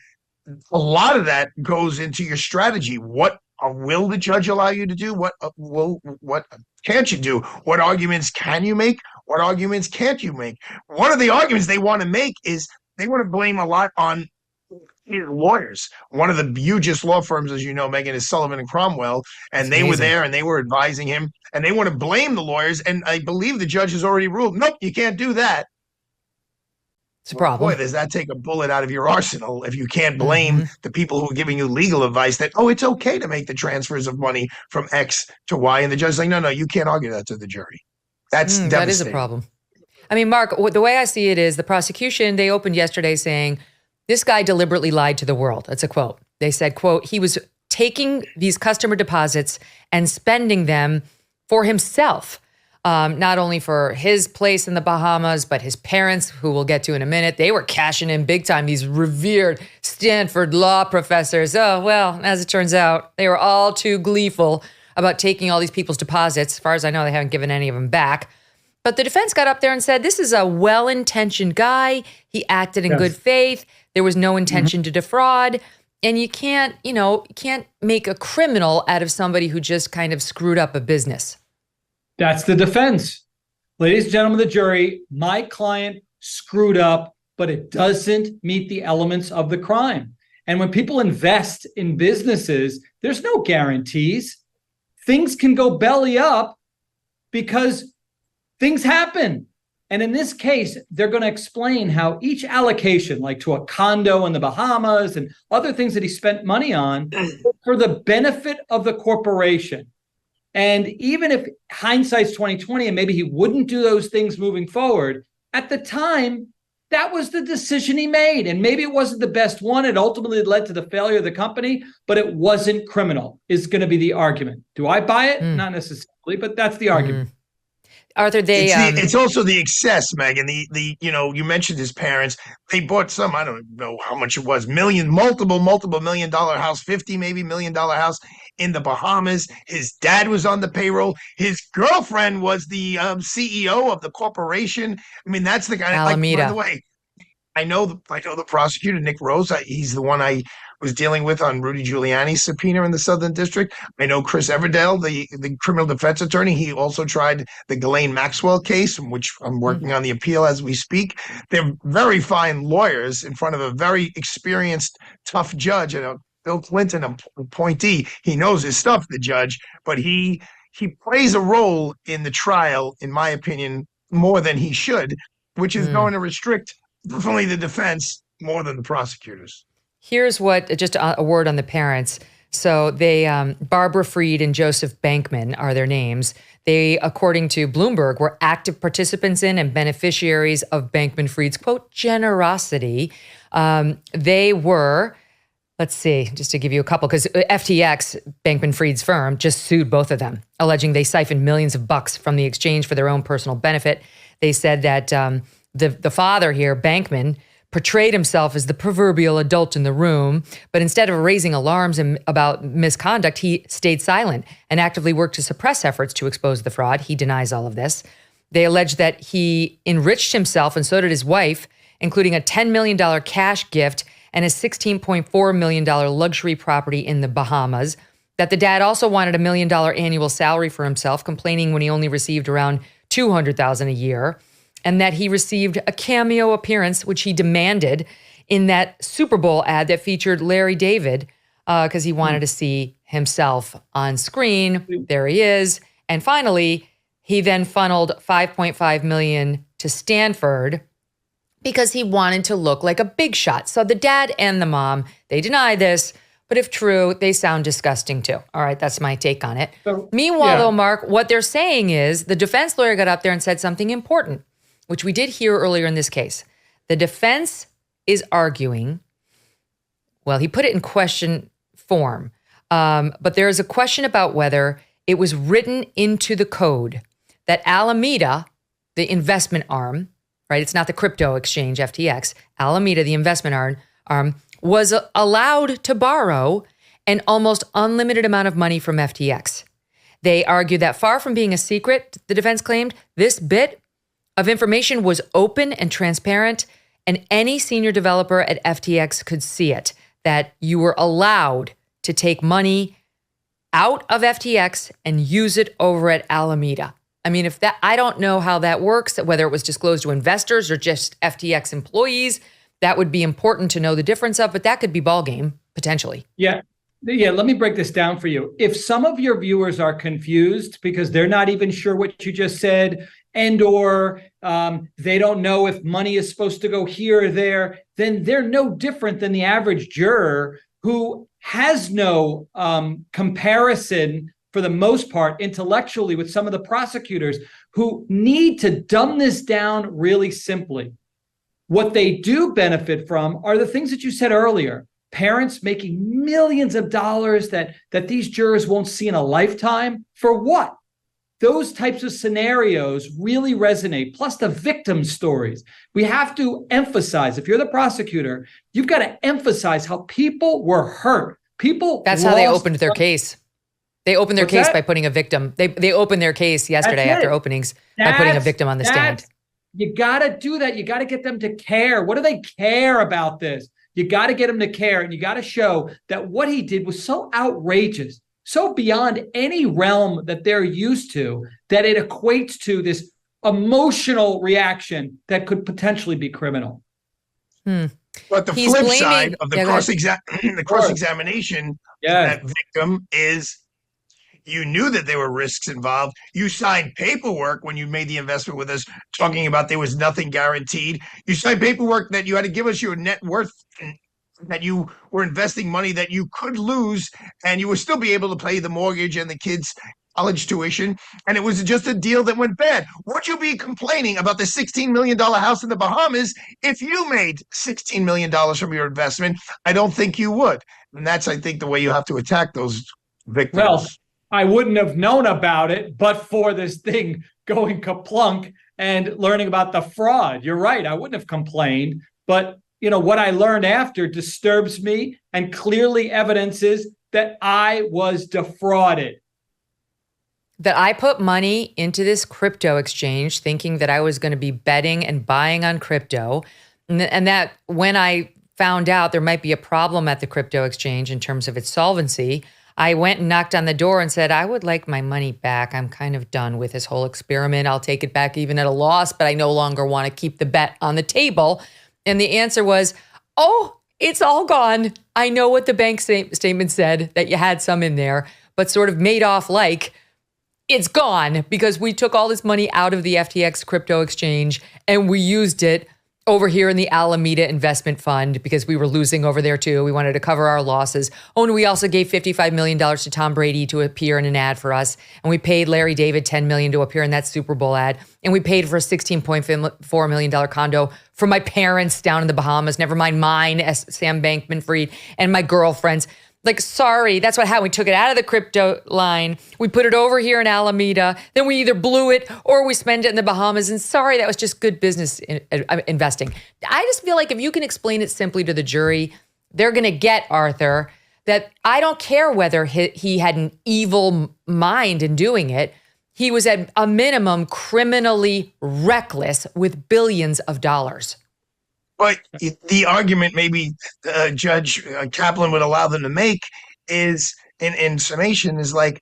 Speaker 3: a lot of that goes into your strategy. What will the judge allow you to do? What can't you do? What arguments can you make? What arguments can't you make? One of the arguments they want to make is they want to blame a lot on lawyers. One of the hugest law firms, as you know, Megyn, is Sullivan and Cromwell, and they were there and they were advising him, and they want to blame the lawyers. And I believe the judge has already ruled, nope, you can't do that.
Speaker 1: It's a problem.
Speaker 3: Boy, does that take a bullet out of your arsenal if you can't blame the people who are giving you legal advice that, it's okay to make the transfers of money from X to Y. And the judge's like, no, you can't argue that to the jury. That's devastating.
Speaker 1: That is a problem. I mean, Mark, the way I see it is the prosecution, they opened yesterday saying, this guy deliberately lied to the world. That's a quote. They said, quote, he was taking these customer deposits and spending them for himself. Not only for his place in the Bahamas, but his parents, who we'll get to in a minute. They were cashing in big time, these revered Stanford law professors. Oh, well, as it turns out, they were all too gleeful about taking all these people's deposits. As far as I know, they haven't given any of them back. But the defense got up there and said, this is a well-intentioned guy. He acted in good faith. There was no intention to defraud. And you can't make a criminal out of somebody who just kind of screwed up a business.
Speaker 4: That's the defense. Ladies and gentlemen of the jury, my client screwed up, but it doesn't meet the elements of the crime. And when people invest in businesses, there's no guarantees. Things can go belly up because things happen. And in this case, they're going to explain how each allocation, like to a condo in the Bahamas and other things that he spent money on, for the benefit of the corporation. And even if hindsight's 2020 and maybe he wouldn't do those things moving forward, at the time, that was the decision he made. And maybe it wasn't the best one. It ultimately led to the failure of the company, but it wasn't criminal, is going to be the argument. Do I buy it? Not necessarily, but that's the argument.
Speaker 1: Arthur,
Speaker 3: it's also the excess, Megyn. You mentioned his parents. They bought some, I don't know how much it was, multiple $1 million house, $50 maybe $1 million house in the Bahamas. His dad was on the payroll. His girlfriend was the CEO of the corporation. I mean, that's the guy.
Speaker 1: Alameda.
Speaker 3: By the way, I know the prosecutor, Nick Rose. He's the one I was dealing with on Rudy Giuliani's subpoena in the Southern District. I know Chris Everdell, the criminal defense attorney. He also tried the Ghislaine Maxwell case, in which I'm working on the appeal as we speak. They're very fine lawyers in front of a very experienced, tough judge. And Bill Clinton, a appointee, he knows his stuff, the judge, but he plays a role in the trial, in my opinion, more than he should, which is going to restrict definitely the defense more than the prosecutors.
Speaker 1: Here's just a word on the parents. So they, Barbara Fried and Joseph Bankman are their names. They, according to Bloomberg, were active participants in and beneficiaries of Bankman-Fried's, quote, generosity. They were, let's see, just to give you a couple, because FTX, Bankman-Fried's firm, just sued both of them, alleging they siphoned millions of bucks from the exchange for their own personal benefit. They said that the father here, Bankman, portrayed himself as the proverbial adult in the room, but instead of raising alarms about misconduct, he stayed silent and actively worked to suppress efforts to expose the fraud. He denies all of this. They allege that he enriched himself, and so did his wife, including a $10 million cash gift and a $16.4 million luxury property in the Bahamas, that the dad also wanted $1 million annual salary for himself, complaining when he only received around $200,000 a year, and that he received a cameo appearance, which he demanded, in that Super Bowl ad that featured Larry David, because he wanted to see himself on screen. There he is. And finally, he then funneled $5.5 million to Stanford because he wanted to look like a big shot. So the dad and the mom, they deny this, but if true, they sound disgusting too. All right, that's my take on it. Meanwhile, though, Mark, what they're saying is the defense lawyer got up there and said something important, which we did hear earlier in this case. The defense is arguing, well, he put it in question form, but there is a question about whether it was written into the code that Alameda, the investment arm, right? It's not the crypto exchange, FTX. Alameda, the investment arm, was allowed to borrow an almost unlimited amount of money from FTX. They argue that far from being a secret, the defense claimed, this bit of information was open and transparent, and any senior developer at FTX could see it, that you were allowed to take money out of FTX and use it over at Alameda. I mean, I don't know how that works, whether it was disclosed to investors or just FTX employees. That would be important to know the difference of, but that could be ballgame, potentially.
Speaker 4: Yeah, let me break this down for you. If some of your viewers are confused because they're not even sure what you just said, and or they don't know if money is supposed to go here or there, then they're no different than the average juror who has no comparison, for the most part, intellectually with some of the prosecutors who need to dumb this down really simply. What they do benefit from are the things that you said earlier: parents making millions of dollars that these jurors won't see in a lifetime? For what? Those types of scenarios really resonate, plus the victim stories. We have to emphasize, if you're the prosecutor, you've got to emphasize how people were hurt.
Speaker 1: That's how they opened their case. They opened their case by putting a victim. They opened their case yesterday after openings by putting a victim on the stand.
Speaker 4: You got to do that. You got to get them to care. What do they care about this? You got to get them to care, and you got to show that what he did was so outrageous, so beyond any realm that they're used to, that it equates to this emotional reaction that could potentially be criminal.
Speaker 3: But the flip side of the cross-examination of that victim is you knew that there were risks involved. You signed paperwork when you made the investment with us talking about there was nothing guaranteed. You signed paperwork that you had to give us your net worth, that you were investing money that you could lose, and you would still be able to pay the mortgage and the kids' college tuition, and it was just a deal that went bad. Would you be complaining about the $16 million house in the Bahamas if you made $16 million from your investment? I don't think you would. And that's, I think, the way you have to attack those victims.
Speaker 4: Well, I wouldn't have known about it but for this thing going kaplunk and learning about the fraud. You're right. I wouldn't have complained, but what I learned after disturbs me and clearly evidences that I was defrauded.
Speaker 1: That I put money into this crypto exchange thinking that I was going to be betting and buying on crypto. And that when I found out there might be a problem at the crypto exchange in terms of its solvency, I went and knocked on the door and said, I would like my money back. I'm kind of done with this whole experiment. I'll take it back even at a loss, but I no longer want to keep the bet on the table. And the answer was, oh, it's all gone. I know what the bank statement said, that you had some in there, but sort of made off like it's gone because we took all this money out of the FTX crypto exchange and we used it over here in the Alameda Investment Fund because we were losing over there too. We wanted to cover our losses. Oh, and we also gave $55 million to Tom Brady to appear in an ad for us. And we paid Larry David $10 million to appear in that Super Bowl ad. And we paid for a $16.4 million condo for my parents down in the Bahamas, never mind mine, as Sam Bankman-Fried, and my girlfriend's. Like, sorry, that's what happened. We took it out of the crypto line. We put it over here in Alameda. Then we either blew it or we spent it in the Bahamas. And sorry, that was just good business investing. I just feel like if you can explain it simply to the jury, they're going to get, Arthur, that I don't care whether he had an evil mind in doing it. He was at a minimum criminally reckless with billions of dollars.
Speaker 3: But the argument maybe Judge Kaplan would allow them to make is, in summation, is like,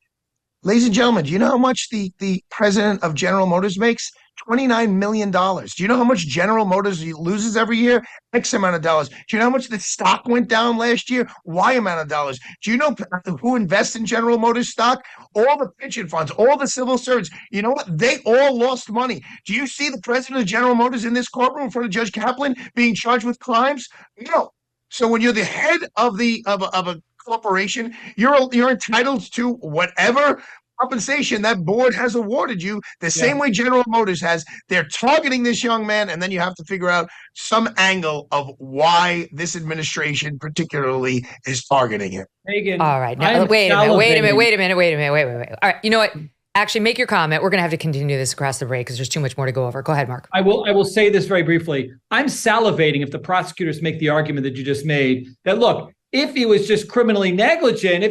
Speaker 3: ladies and gentlemen, do you know how much the president of General Motors makes? $29 million. Do you know how much General Motors loses every year? X amount of dollars. Do you know how much the stock went down last year? Y amount of dollars. Do you know who invests in General Motors stock? All the pension funds, all the civil servants. You know what? They all lost money. Do you see the president of General Motors in this courtroom in front of Judge Kaplan being charged with crimes? No. So when you're the head of a corporation, you're entitled to whatever compensation that board has awarded you, the same way General Motors has. They're targeting this young man, and then you have to figure out some angle of why this administration particularly is targeting him.
Speaker 4: Megyn,
Speaker 1: all right. Now, wait a minute. All right. You know what? Actually, make your comment. We're going to have to continue this across the break because there's too much more to go over. Go ahead, Mark.
Speaker 4: I will say this very briefly. I'm salivating if the prosecutors make the argument that you just made that, look, if he was just criminally negligent,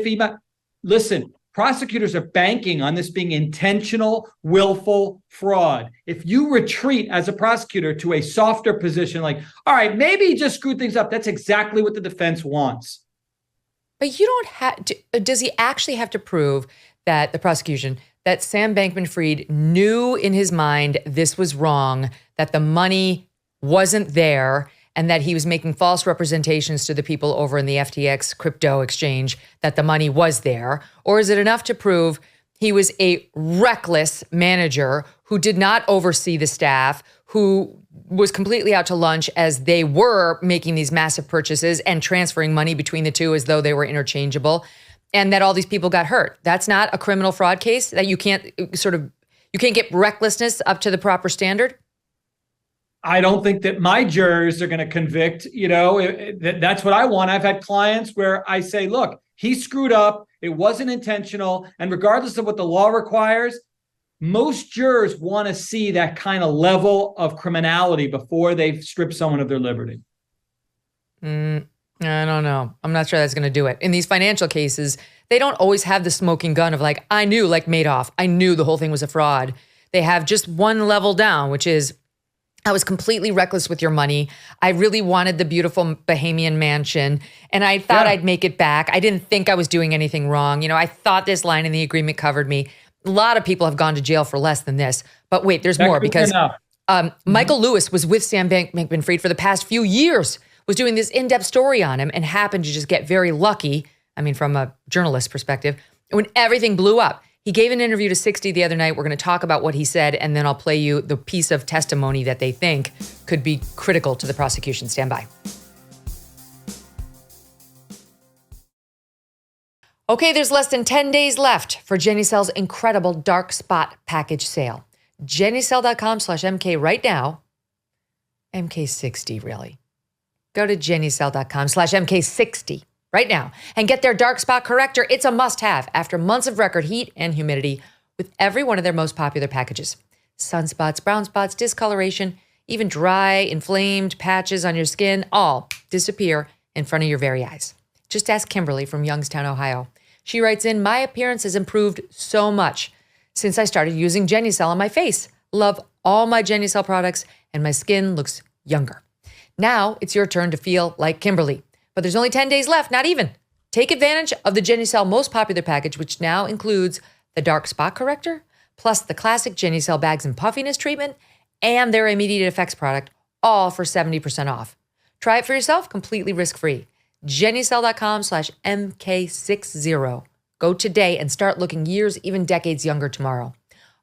Speaker 4: listen, prosecutors are banking on this being intentional, willful fraud. If you retreat as a prosecutor to a softer position, like, all right, maybe he just screwed things up, that's exactly what the defense wants.
Speaker 1: But you don't have to, does he actually have to prove that the prosecution, that Sam Bankman-Fried knew in his mind this was wrong, that the money wasn't there, and that he was making false representations to the people over in the FTX crypto exchange that the money was there? Or is it enough to prove he was a reckless manager who did not oversee the staff, who was completely out to lunch as they were making these massive purchases and transferring money between the two as though they were interchangeable, and that all these people got hurt? That's not a criminal fraud case, that you can't get recklessness up to the proper standard?
Speaker 4: I don't think that my jurors are going to convict. That's what I want. I've had clients where I say, look, he screwed up. It wasn't intentional. And regardless of what the law requires, most jurors want to see that kind of level of criminality before they strip someone of their liberty.
Speaker 1: I don't know. I'm not sure that's going to do it. In these financial cases, they don't always have the smoking gun of like, I knew, like Madoff, I knew the whole thing was a fraud. They have just one level down, which is, I was completely reckless with your money. I really wanted the beautiful Bahamian mansion, and I thought I'd make it back. I didn't think I was doing anything wrong. I thought this line in the agreement covered me. A lot of people have gone to jail for less than this. But wait, there's more, because Michael Lewis was with Sam Bankman-Fried for the past few years, was doing this in-depth story on him, and happened to just get very lucky, from a journalist perspective, when everything blew up. He gave an interview to 60 the other night. We're going to talk about what he said, and then I'll play you the piece of testimony that they think could be critical to the prosecution. Stand by. Okay, there's less than 10 days left for JennyCell's incredible dark spot package sale. JennyCell.com/MK right now. MK60, really. Go to JennyCell.com/MK60 right now and get their dark spot corrector. It's a must-have after months of record heat and humidity with every one of their most popular packages. Sunspots, brown spots, discoloration, even dry, inflamed patches on your skin, all disappear in front of your very eyes. Just ask Kimberly from Youngstown, Ohio. She writes in, my appearance has improved so much since I started using JennyCell on my face. Love all my JennyCell products, and my skin looks younger. Now it's your turn to feel like Kimberly. But there's only 10 days left, not even. Take advantage of the JennyCell most popular package, which now includes the dark spot corrector, plus the classic JennyCell bags and puffiness treatment, and their immediate effects product, all for 70% off. Try it for yourself, completely risk-free. JennyCell.com/MK60. Go today and start looking years, even decades younger tomorrow.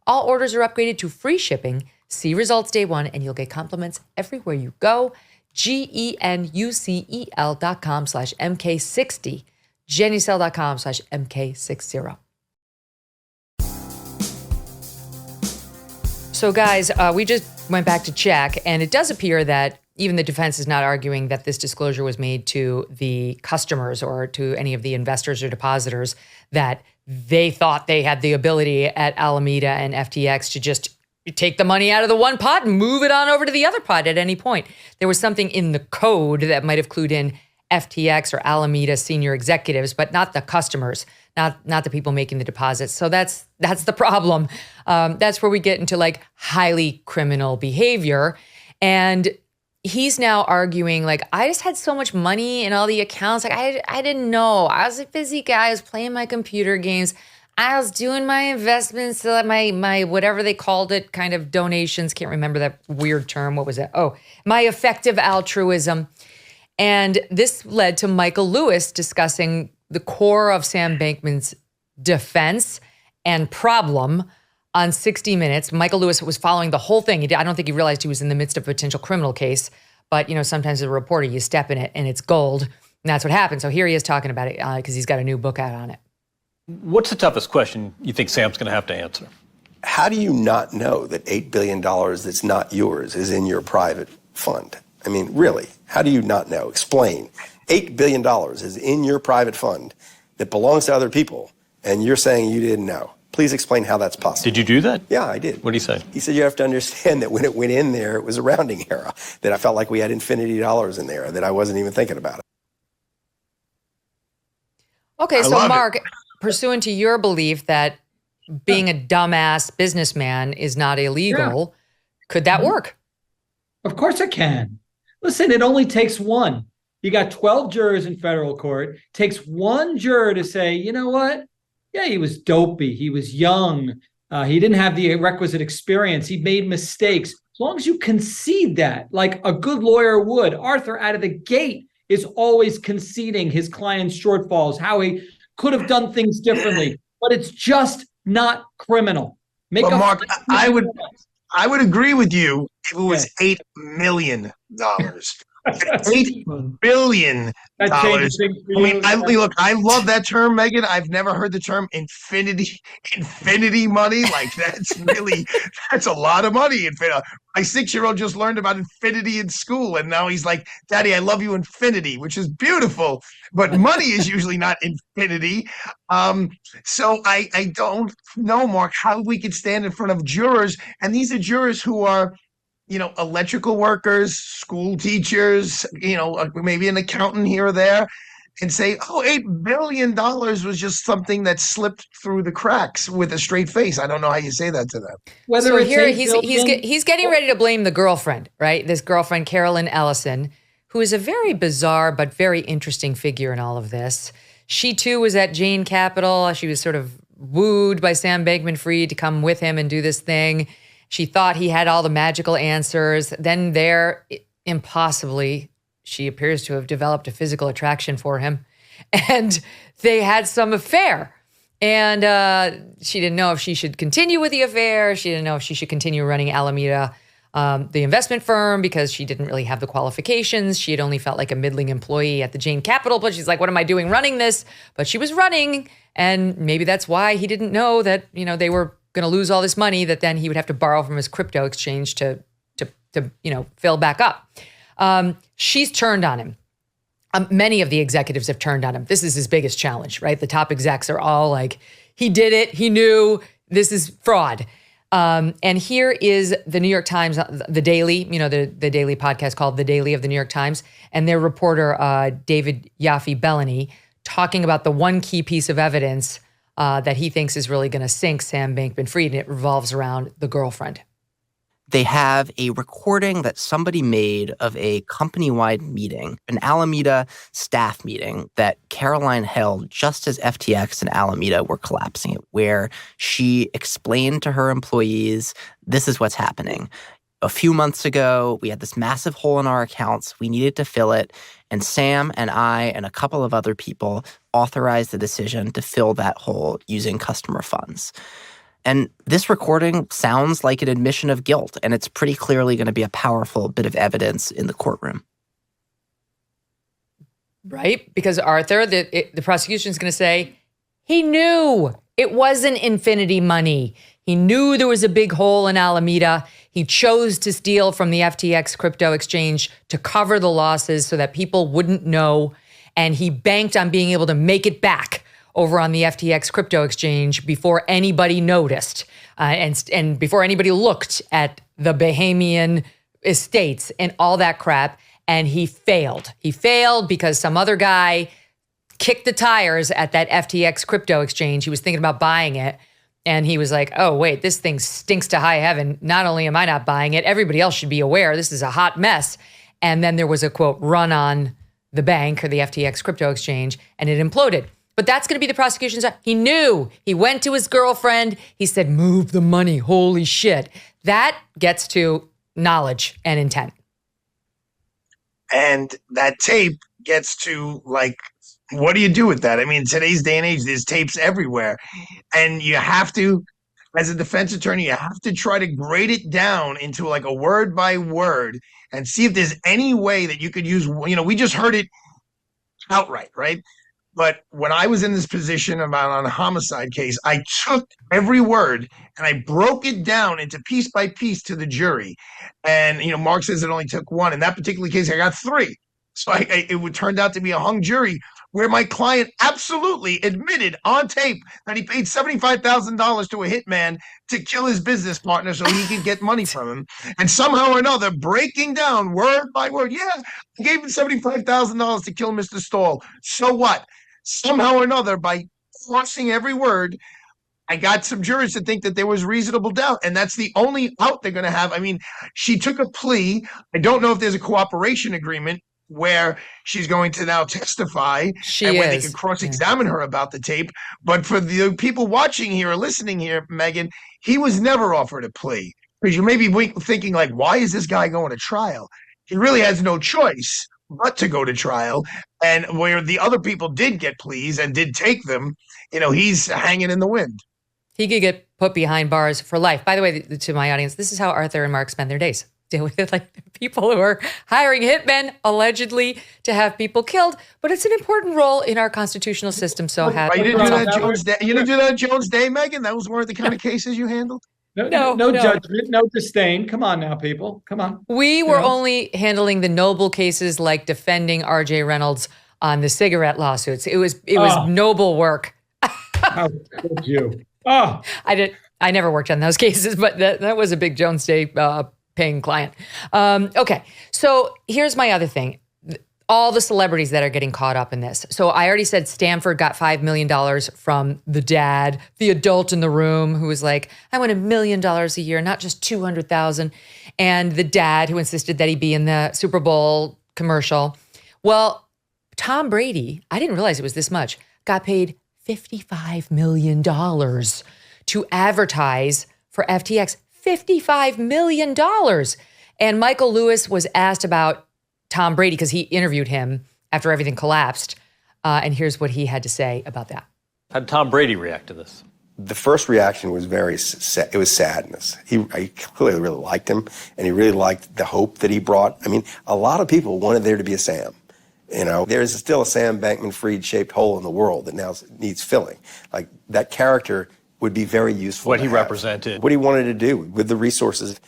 Speaker 1: All orders are upgraded to free shipping. See results day one, and you'll get compliments everywhere you go. GENUCEL.com/MK60. JennyCell.com/MK60. So guys, we just went back to check, and it does appear that even the defense is not arguing that this disclosure was made to the customers or to any of the investors or depositors, that they thought they had the ability at Alameda and FTX to just take the money out of the one pot and move it on over to the other pot at any point. There was something in the code that might have clued in FTX or Alameda senior executives, but not the customers, not the people making the deposits. So that's the problem. That's where we get into like highly criminal behavior. And he's now arguing like, I just had so much money in all the accounts. Like I didn't know. I was a busy guy. I was playing my computer games. I was doing my investments, my whatever they called it, kind of donations. Can't remember that weird term. What was it? Oh, my effective altruism. And this led to Michael Lewis discussing the core of Sam Bankman's defense and problem on 60 Minutes. Michael Lewis was following the whole thing. I don't think he realized he was in the midst of a potential criminal case. But, sometimes as a reporter, you step in it and it's gold. And that's what happened. So here he is talking about it because he's got a new book out on it.
Speaker 5: What's the toughest question you think Sam's going to have to answer?
Speaker 6: How do you not know that $8 billion that's not yours is in your private fund? I mean, really, how do you not know? Explain. $8 billion is in your private fund that belongs to other people, and you're saying you didn't know. Please explain how that's possible.
Speaker 5: Did you do that?
Speaker 6: Yeah, I did.
Speaker 5: What did he say?
Speaker 6: He said you have to understand that when it went in there, it was a rounding error, that I felt like we had infinity dollars in there, that I wasn't even thinking about it.
Speaker 1: Okay, so Mark, pursuant to your belief that being a dumbass businessman is not illegal, could that work?
Speaker 4: Of course it can. Listen, it only takes one. You got 12 jurors in federal court. Takes one juror to say, you know what? Yeah, he was dopey. He was young. He didn't have the requisite experience. He made mistakes. As long as you concede that, like a good lawyer would, Arthur out of the gate is always conceding his client's shortfalls, how he could have done things differently, but it's just not criminal.
Speaker 3: Well, Mark, I would agree with you if it was $8 million. $8 billion.
Speaker 4: That changes things for
Speaker 3: I mean,
Speaker 4: you.
Speaker 3: look, I love that term, Megyn. I've never heard the term infinity money. Like that's a lot of money. My 6-year-old just learned about infinity in school, and now he's like, "Daddy, I love you, infinity," which is beautiful. But money is usually not infinity. So I don't know, Mark, how we could stand in front of jurors, and these are jurors who are, electrical workers, school teachers, maybe an accountant here or there, and say, oh, $8 billion was just something that slipped through the cracks with a straight face. I don't know how you say that to them.
Speaker 4: Whether
Speaker 1: So
Speaker 4: it's
Speaker 1: here
Speaker 4: $8 billion,
Speaker 1: he's getting ready to blame the girlfriend, right? This girlfriend, Carolyn Ellison, who is a very bizarre but very interesting figure in all of this. She too was at Jane Capital. She was sort of wooed by Sam Bankman-Fried to come with him and do this thing. She thought he had all the magical answers. Then there, impossibly, she appears to have developed a physical attraction for him. And they had some affair. And she didn't know if she should continue with the affair. She didn't know if she should continue running Alameda, the investment firm, because she didn't really have the qualifications. She had only felt like a middling employee at the Jane Capital, but she's like, what am I doing running this? But she was running. And maybe that's why he didn't know that, they were going to lose all this money that then he would have to borrow from his crypto exchange to fill back up. She's turned on him. Many of the executives have turned on him. This is his biggest challenge, right? The top execs are all like, he did it. He knew this is fraud. And here is the New York Times, the Daily, the daily podcast called The Daily of the New York Times, and their reporter, David Yaffe-Bellany, talking about the one key piece of evidence that he thinks is really going to sink Sam Bankman-Fried, and it revolves around the girlfriend.
Speaker 7: They have a recording that somebody made of a company-wide meeting, an Alameda staff meeting that Caroline held just as FTX and Alameda were collapsing, where she explained to her employees, this is what's happening. A few months ago, we had this massive hole in our accounts. We needed to fill it. And Sam and I and a couple of other people authorized the decision to fill that hole using customer funds. And this recording sounds like an admission of guilt, and it's pretty clearly going to be a powerful bit of evidence in the courtroom.
Speaker 1: Right? Because Arthur, the prosecution's going to say, he knew it wasn't infinity money. He knew there was a big hole in Alameda. He chose to steal from the FTX crypto exchange to cover the losses so that people wouldn't know. And he banked on being able to make it back over on the FTX crypto exchange before anybody noticed and before anybody looked at the Bahamian estates and all that crap. And he failed. He failed because some other guy kicked the tires at that FTX crypto exchange. He was thinking about buying it. And he was like, oh, wait, this thing stinks to high heaven. Not only am I not buying it, everybody else should be aware. This is a hot mess. And then there was a, quote, run on the bank or the FTX crypto exchange, and it imploded. But that's going to be the prosecution's. He knew. He went to his girlfriend. He said, move the money. Holy shit. That gets to knowledge and intent.
Speaker 3: And that tape gets to, like, what do you do with that? I mean, today's day and age, there's tapes everywhere. And you have to, as a defense attorney, you have to try to grade it down into like a word by word and see if there's any way that you could use, we just heard it outright, right? But when I was in this position on a homicide case, I took every word and I broke it down into piece by piece to the jury. And, Mark says it only took one. In that particular case, I got three. So it turned out to be a hung jury where my client absolutely admitted on tape that he paid $75,000 to a hitman to kill his business partner so he could get money from him. And somehow or another, breaking down word by word, I gave him $75,000 to kill Mr. Stahl. So what? Somehow or another, by crossing every word, I got some jurors to think that there was reasonable doubt, and that's the only out they're going to have. I mean, she took a plea. I don't know if there's a cooperation agreement where she's going to now testify where they can cross-examine her about the tape. But for the people watching here or listening here, Megyn, he was never offered a plea. Because you may be thinking, like, why is this guy going to trial? He really has no choice but to go to trial. And where the other people did get pleas and did take them, he's hanging in the wind.
Speaker 1: He could get put behind bars for life. By the way, to my audience, this is how Arthur and Mark spend their days. deal with it, like the people who are hiring hitmen allegedly to have people killed. But it's an important role in our constitutional system. So
Speaker 3: You didn't do that Jones Day. You didn't do that Jones Day, Megyn. That weren't the kind of cases you handled.
Speaker 4: No judgment, no disdain. Come on now, people. Come on.
Speaker 1: We were only handling the noble cases like defending R.J. Reynolds on the cigarette lawsuits. It was noble work.
Speaker 4: How could you? Oh,
Speaker 1: I never worked on those cases, but that was a big Jones Day paying client. Okay, so here's my other thing. All the celebrities that are getting caught up in this. So I already said Stanford got $5 million from the dad, the adult in the room who was like, I want $1 million a year, not just $200,000. And the dad who insisted that he be in the Super Bowl commercial. Well, Tom Brady, I didn't realize it was this much, got paid $55 million to advertise for FTX. $55 million. And Michael Lewis was asked about Tom Brady because he interviewed him after everything collapsed. And here's what he had to say about that.
Speaker 5: How did Tom Brady react to this?
Speaker 6: The first reaction was it was sadness. I clearly really liked him, and he really liked the hope that he brought. I mean, a lot of people wanted there to be a Sam. You know, there's still a Sam Bankman-Fried shaped hole in the world that now needs filling. Like, that character would be very useful.
Speaker 5: What he represented.
Speaker 6: What he wanted to do with the resources.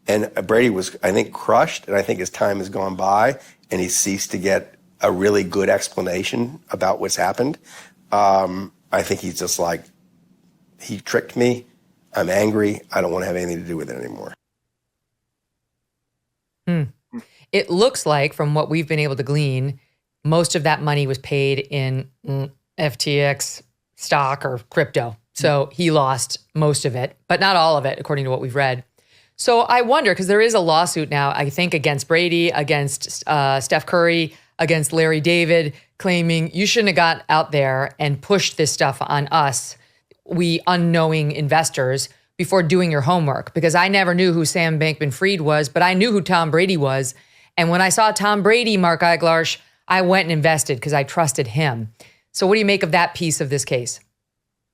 Speaker 6: And Brady was, I think, crushed, and I think as time has gone by and he ceased to get a really good explanation about what's happened, I think he's just like, he tricked me, I'm angry, I don't want to have anything to do with it anymore.
Speaker 1: It looks like, from what we've been able to glean, most of that money was paid in FTX stock or crypto. So he lost most of it, but not all of it, according to what we've read. So I wonder, because there is a lawsuit now, I think, against Brady, against Steph Curry, against Larry David, claiming you shouldn't have got out there and pushed this stuff on us, we unknowing investors, before doing your homework. Because I never knew who Sam Bankman-Fried was, but I knew who Tom Brady was. And when I saw Tom Brady, Mark Eiglarsh, I went and invested because I trusted him. So what do you make of that piece of this case?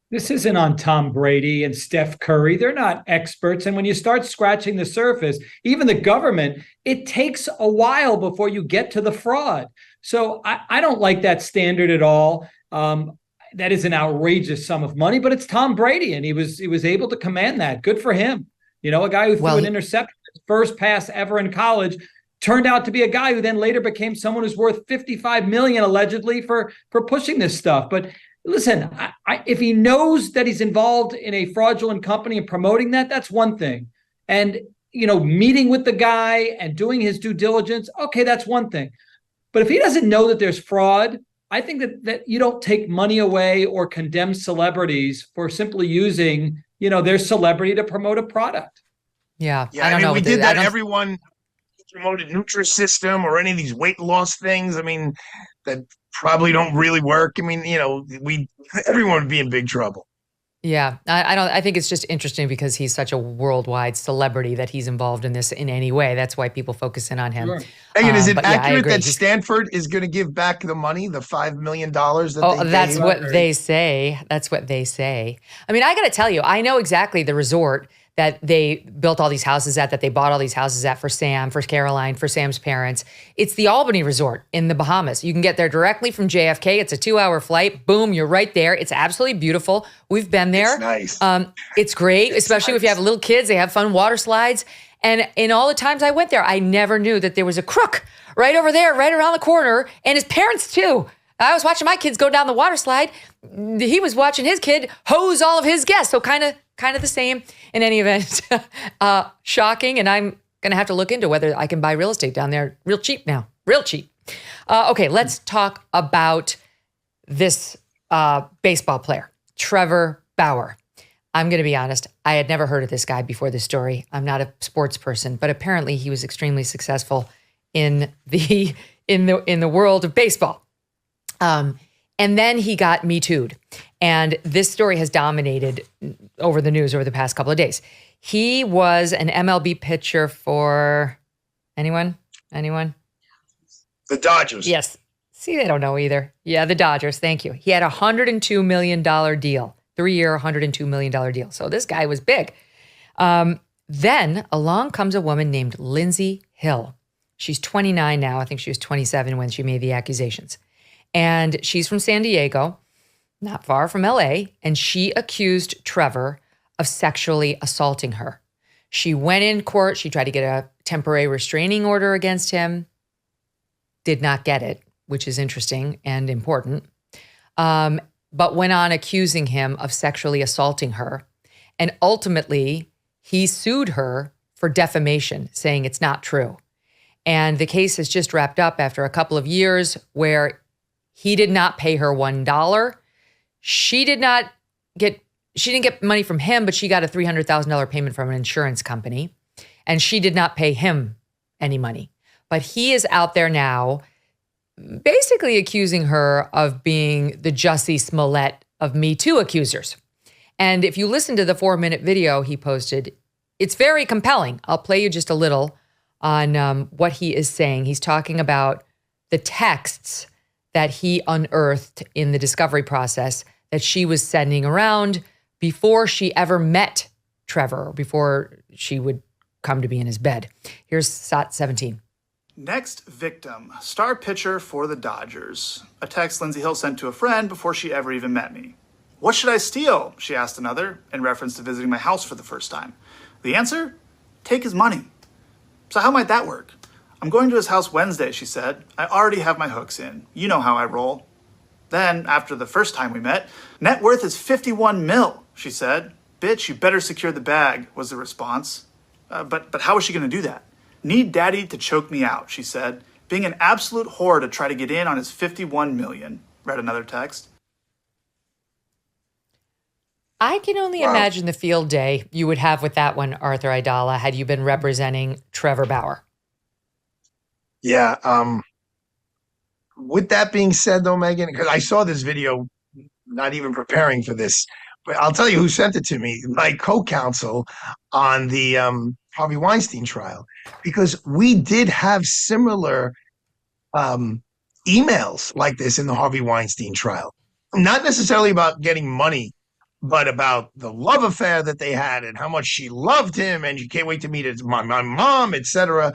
Speaker 4: This isn't on Tom Brady and Steph Curry. They're not experts. And when you start scratching the surface, even the government, it takes a while before you get to the fraud. So I don't like that standard at all. That is an outrageous sum of money, but it's Tom Brady, and he was able to command that. Good for him. You know, a guy who threw an interception, his first pass ever in college, turned out to be a guy who then later became someone who's worth $55 million allegedly for pushing this stuff. But listen, if he knows that he's involved in a fraudulent company and promoting that, that's one thing. And, you know, meeting with the guy and doing his due diligence, okay, that's one thing. But if he doesn't know that there's fraud, I think that you don't take money away or condemn celebrities for simply using, you know, their celebrity to promote a product.
Speaker 1: Yeah,
Speaker 3: I don't know. We did that. Everyone promoted Nutrisystem or any of these weight loss things. I mean, that probably don't really work. I mean, you know, everyone would be in big trouble.
Speaker 1: Yeah, I think it's just interesting because he's such a worldwide celebrity that he's involved in this in any way. That's why people focus in on him.
Speaker 3: Sure. Megyn, is it accurate that Stanford is going to give back the money, the $5 million
Speaker 1: that's what they say. That's what they say. I mean, I got to tell you, I know exactly the resort that they built all these houses at, that they bought all these houses at for Sam, for Caroline, for Sam's parents. It's the Albany Resort in the Bahamas. You can get there directly from JFK. It's a 2-hour flight. Boom, you're right there. It's absolutely beautiful. We've been there.
Speaker 3: It's nice.
Speaker 1: It's great, especially if you have little kids. They have fun water slides. And in all the times I went there, I never knew that there was a crook right over there, right around the corner, and his parents too. I was watching my kids go down the water slide. He was watching his kid hose all of his guests. So kind of the same in any event. Shocking. And I'm going to have to look into whether I can buy real estate down there real cheap now. Real cheap. Okay, let's talk about this baseball player, Trevor Bauer. I'm going to be honest. I had never heard of this guy before this story. I'm not a sports person, but apparently he was extremely successful in the world of baseball. And then he got Me Too'd. And this story has dominated over the news over the past couple of days. He was an MLB pitcher for anyone?
Speaker 3: The Dodgers.
Speaker 1: Yes. See, they don't know either. Yeah, the Dodgers. Thank you. He had a $102 million deal, 3-year, $102 million deal. So this guy was big. Then along comes a woman named Lindsey Hill. She's 29 now. I think she was 27 when she made the accusations. And she's from San Diego, not far from LA, and she accused Trevor of sexually assaulting her. She went in court. She tried to get a temporary restraining order against him. Did not get it, which is interesting and important. But went on accusing him of sexually assaulting her. And ultimately, he sued her for defamation, saying it's not true. And the case has just wrapped up after a couple of years where he did not pay her $1. She didn't get money from him, but she got a $300,000 payment from an insurance company. And she did not pay him any money. But he is out there now basically accusing her of being the Jussie Smollett of Me Too accusers. And if you listen to the 4-minute video he posted, it's very compelling. I'll play you just a little on what he is saying. He's talking about the texts that he unearthed in the discovery process that she was sending around before she ever met Trevor, before she would come to be in his bed. Here's SOT 17.
Speaker 8: Next victim, star pitcher for the Dodgers. A text Lindsey Hill sent to a friend before she ever even met me. What should I steal? She asked another, in reference to visiting my house for the first time. The answer? Take his money. So how might that work? I'm going to his house Wednesday, she said. I already have my hooks in. You know how I roll. Then, after the first time we met, net worth is 51 mil, she said. Bitch, you better secure the bag, was the response. But how is she going to do that? Need daddy to choke me out, she said. Being an absolute whore to try to get in on his 51 million, read another text.
Speaker 1: I can only imagine the field day you would have with that one, Arthur Aidala, had you been representing Trevor Bauer.
Speaker 3: Yeah. With that being said, though, Megyn, because I saw this video, not even preparing for this, but I'll tell you who sent it to me, my co-counsel on the Harvey Weinstein trial, because we did have similar emails like this in the Harvey Weinstein trial. Not necessarily about getting money, but about the love affair that they had and how much she loved him and you can't wait to meet my mom, etc.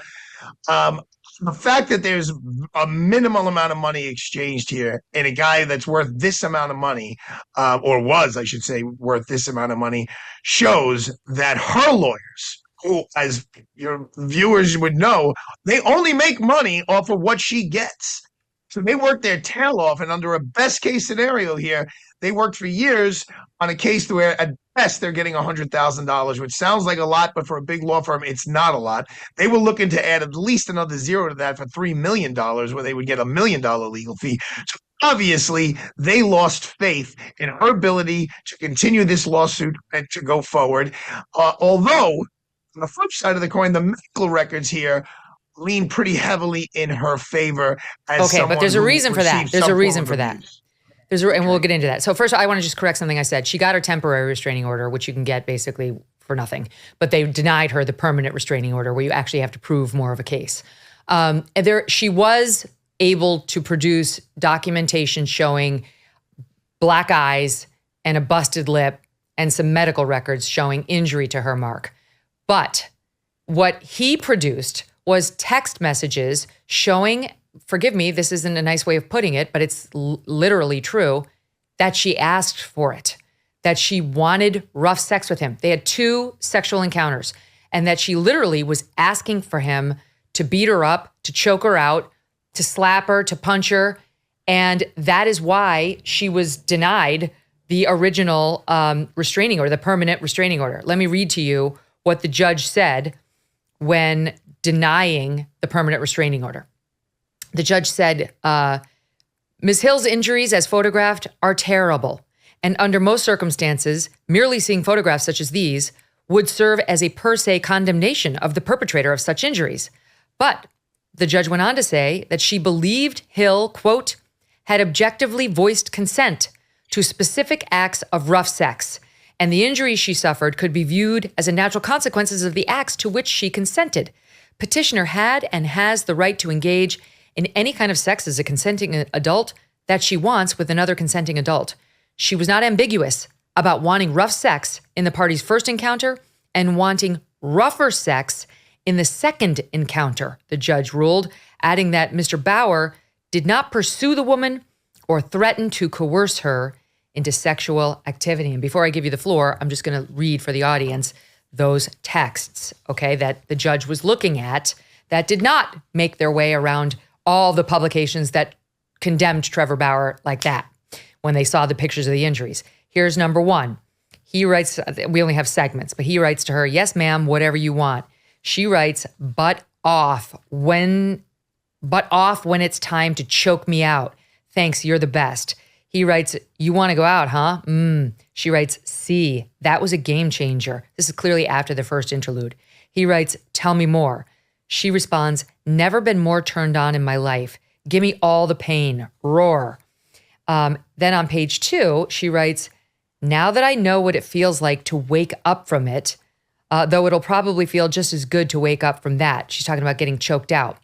Speaker 3: The fact that there's a minimal amount of money exchanged here and a guy that's worth this amount of money, or was, I should say, worth this amount of money, shows that her lawyers, who, as your viewers would know, they only make money off of what she gets. So they work their tail off, and under a best case scenario here, they worked for years on a case where at best they're getting $100,000, which sounds like a lot, but for a big law firm, it's not a lot. They were looking to add at least another zero to that for $3 million, where they would get $1 million legal fee. So obviously, they lost faith in her ability to continue this lawsuit and to go forward. Although, on the flip side of the coin, the medical records here lean pretty heavily in her favor.
Speaker 1: Okay, but there's a reason for that. There's a reason for that. And we'll get into that. So first, I want to just correct something I said. She got her temporary restraining order, which you can get basically for nothing. But they denied her the permanent restraining order, where you actually have to prove more of a case. She was able to produce documentation showing black eyes and a busted lip and some medical records showing injury to her mark. But what he produced was text messages showing, forgive me, this isn't a nice way of putting it, but it's literally true, that she asked for it, that she wanted rough sex with him. They had 2 sexual encounters, and that she literally was asking for him to beat her up, to choke her out, to slap her, to punch her. And that is why she was denied the original restraining order, the permanent restraining order. Let me read to you what the judge said when denying the permanent restraining order. The judge said, Ms. Hill's injuries as photographed are terrible. And under most circumstances, merely seeing photographs such as these would serve as a per se condemnation of the perpetrator of such injuries. But the judge went on to say that she believed Hill, quote, had objectively voiced consent to specific acts of rough sex, and the injuries she suffered could be viewed as a natural consequences of the acts to which she consented. Petitioner had and has the right to engage in any kind of sex as a consenting adult that she wants with another consenting adult. She was not ambiguous about wanting rough sex in the party's first encounter and wanting rougher sex in the second encounter, the judge ruled, adding that Mr. Bauer did not pursue the woman or threaten to coerce her into sexual activity. And before I give you the floor, I'm just going to read for the audience those texts, okay, that the judge was looking at that did not make their way around all the publications that condemned Trevor Bauer like that when they saw the pictures of the injuries. Here's number one. He writes, we only have segments, but he writes to her, yes, ma'am, whatever you want. She writes, butt off when it's time to choke me out. Thanks, you're the best. He writes, you want to go out, huh? She writes, see, that was a game changer. This is clearly after the first interlude. He writes, tell me more. She responds, never been more turned on in my life. Give me all the pain. Roar. Then on page 2, she writes, now that I know what it feels like to wake up from it, though it'll probably feel just as good to wake up from that. She's talking about getting choked out.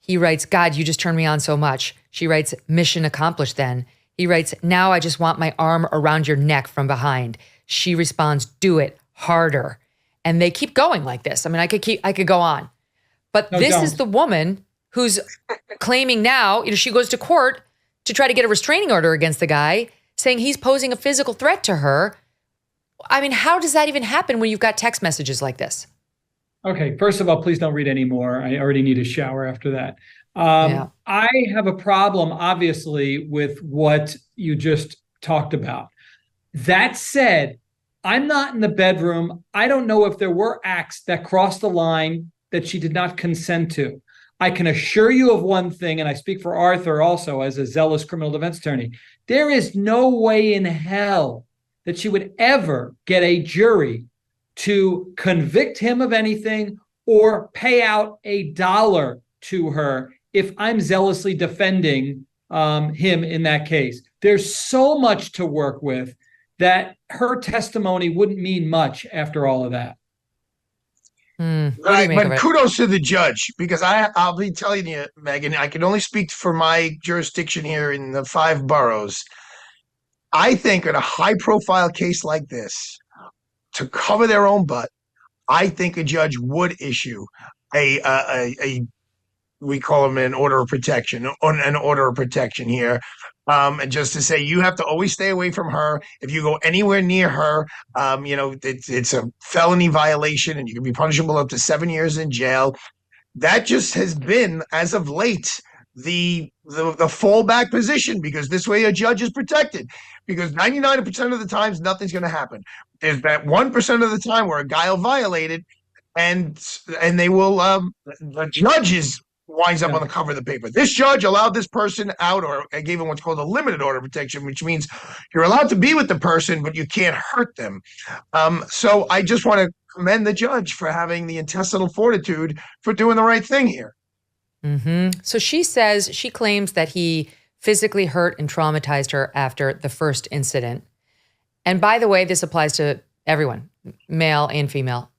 Speaker 1: He writes, God, you just turned me on so much. She writes, mission accomplished then. He writes, now I just want my arm around your neck from behind. She responds, do it harder. And they keep going like this. I mean, I could go on. But this is the woman who's claiming now, she goes to court to try to get a restraining order against the guy, saying he's posing a physical threat to her. I mean, how does that even happen when you've got text messages like this?
Speaker 4: Okay, first of all, please don't read any more. I already need a shower after that. I have a problem, obviously, with what you just talked about. That said, I'm not in the bedroom. I don't know if there were acts that crossed the line that she did not consent to. I can assure you of one thing, and I speak for Arthur also as a zealous criminal defense attorney. There is no way in hell that she would ever get a jury to convict him of anything or pay out $1 to her if I'm zealously defending him in that case. There's so much to work with that her testimony wouldn't mean much after all of that.
Speaker 3: Right, but kudos to the judge, because I'll be telling you, Megyn, I can only speak for my jurisdiction here in the 5 boroughs. I think in a high-profile case like this, to cover their own butt, I think a judge would issue a we call them an order of protection here. And just to say, you have to always stay away from her. If you go anywhere near her, it's a felony violation and you can be punishable up to 7 years in jail. That just has been, as of late, the fallback position, because this way a judge is protected, because 99% of the times nothing's going to happen. There's that 1% of the time where a guy will violate it and they will, the judge winds up on the cover of the paper. This judge allowed this person out, or gave him what's called a limited order of protection, which means you're allowed to be with the person, but you can't hurt them. So I just want to commend the judge for having the intestinal fortitude for doing the right thing here.
Speaker 1: Mm-hmm. So she claims that he physically hurt and traumatized her after the first incident. And by the way, this applies to everyone, male and female.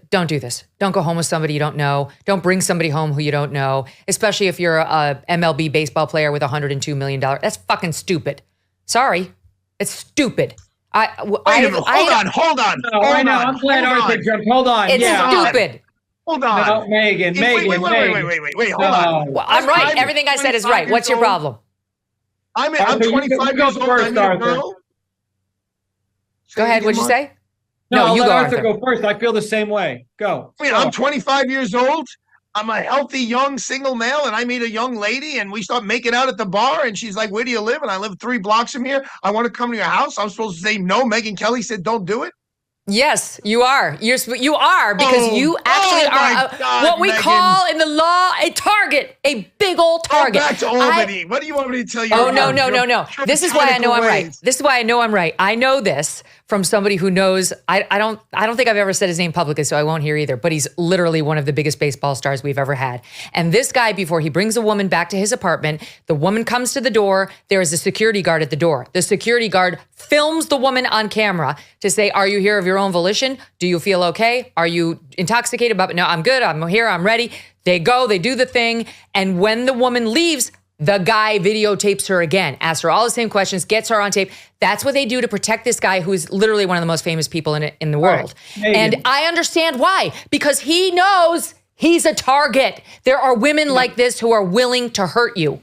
Speaker 1: Don't do this. Don't go home with somebody you don't know. Don't bring somebody home who you don't know, especially if you're a MLB baseball player with $102 million. That's fucking stupid. Sorry. It's stupid.
Speaker 3: Hold on.
Speaker 4: I'm glad Arthur jumped. Hold on.
Speaker 1: It's stupid.
Speaker 3: Hold on.
Speaker 4: No, Megyn.
Speaker 3: Wait, hold on.
Speaker 1: Well, I'm right. Everything I said is right. What's your problem?
Speaker 3: I'm 25 years old.
Speaker 4: First, Arthur.
Speaker 1: Go ahead. What'd you say?
Speaker 4: No,
Speaker 1: you
Speaker 4: let
Speaker 1: go,
Speaker 4: Arthur go first. I feel the same way. Go.
Speaker 3: I'm 25 years old. I'm a healthy, young, single male, and I meet a young lady, and we start making out at the bar, and she's like, where do you live? And I live 3 blocks from here. I want to come to your house. I'm supposed to say no. Megyn Kelly said don't do it.
Speaker 1: Yes, you are. You are, because you actually are what we call in the law a target, a big old target.
Speaker 3: Go back to Albany. What do you want me to tell you?
Speaker 1: Oh, no. This is why I know I'm right. This is why I know I'm right. I know this from somebody who knows. I don't think I've ever said his name publicly, so I won't hear either. But he's literally one of the biggest baseball stars we've ever had. And this guy, before he brings a woman back to his apartment, the woman comes to the door. There is a security guard at the door. The security guard films the woman on camera to say, are you here of your own volition? Do you feel okay? Are you intoxicated? No, I'm good. I'm here. I'm ready. They go, they do the thing. And when the woman leaves, The guy videotapes her again, asks her all the same questions, gets her on tape. That's what they do to protect this guy who's literally one of the most famous people in the world.
Speaker 4: Right.
Speaker 1: And I understand why, because he knows he's a target. There are women like this who are willing to hurt you.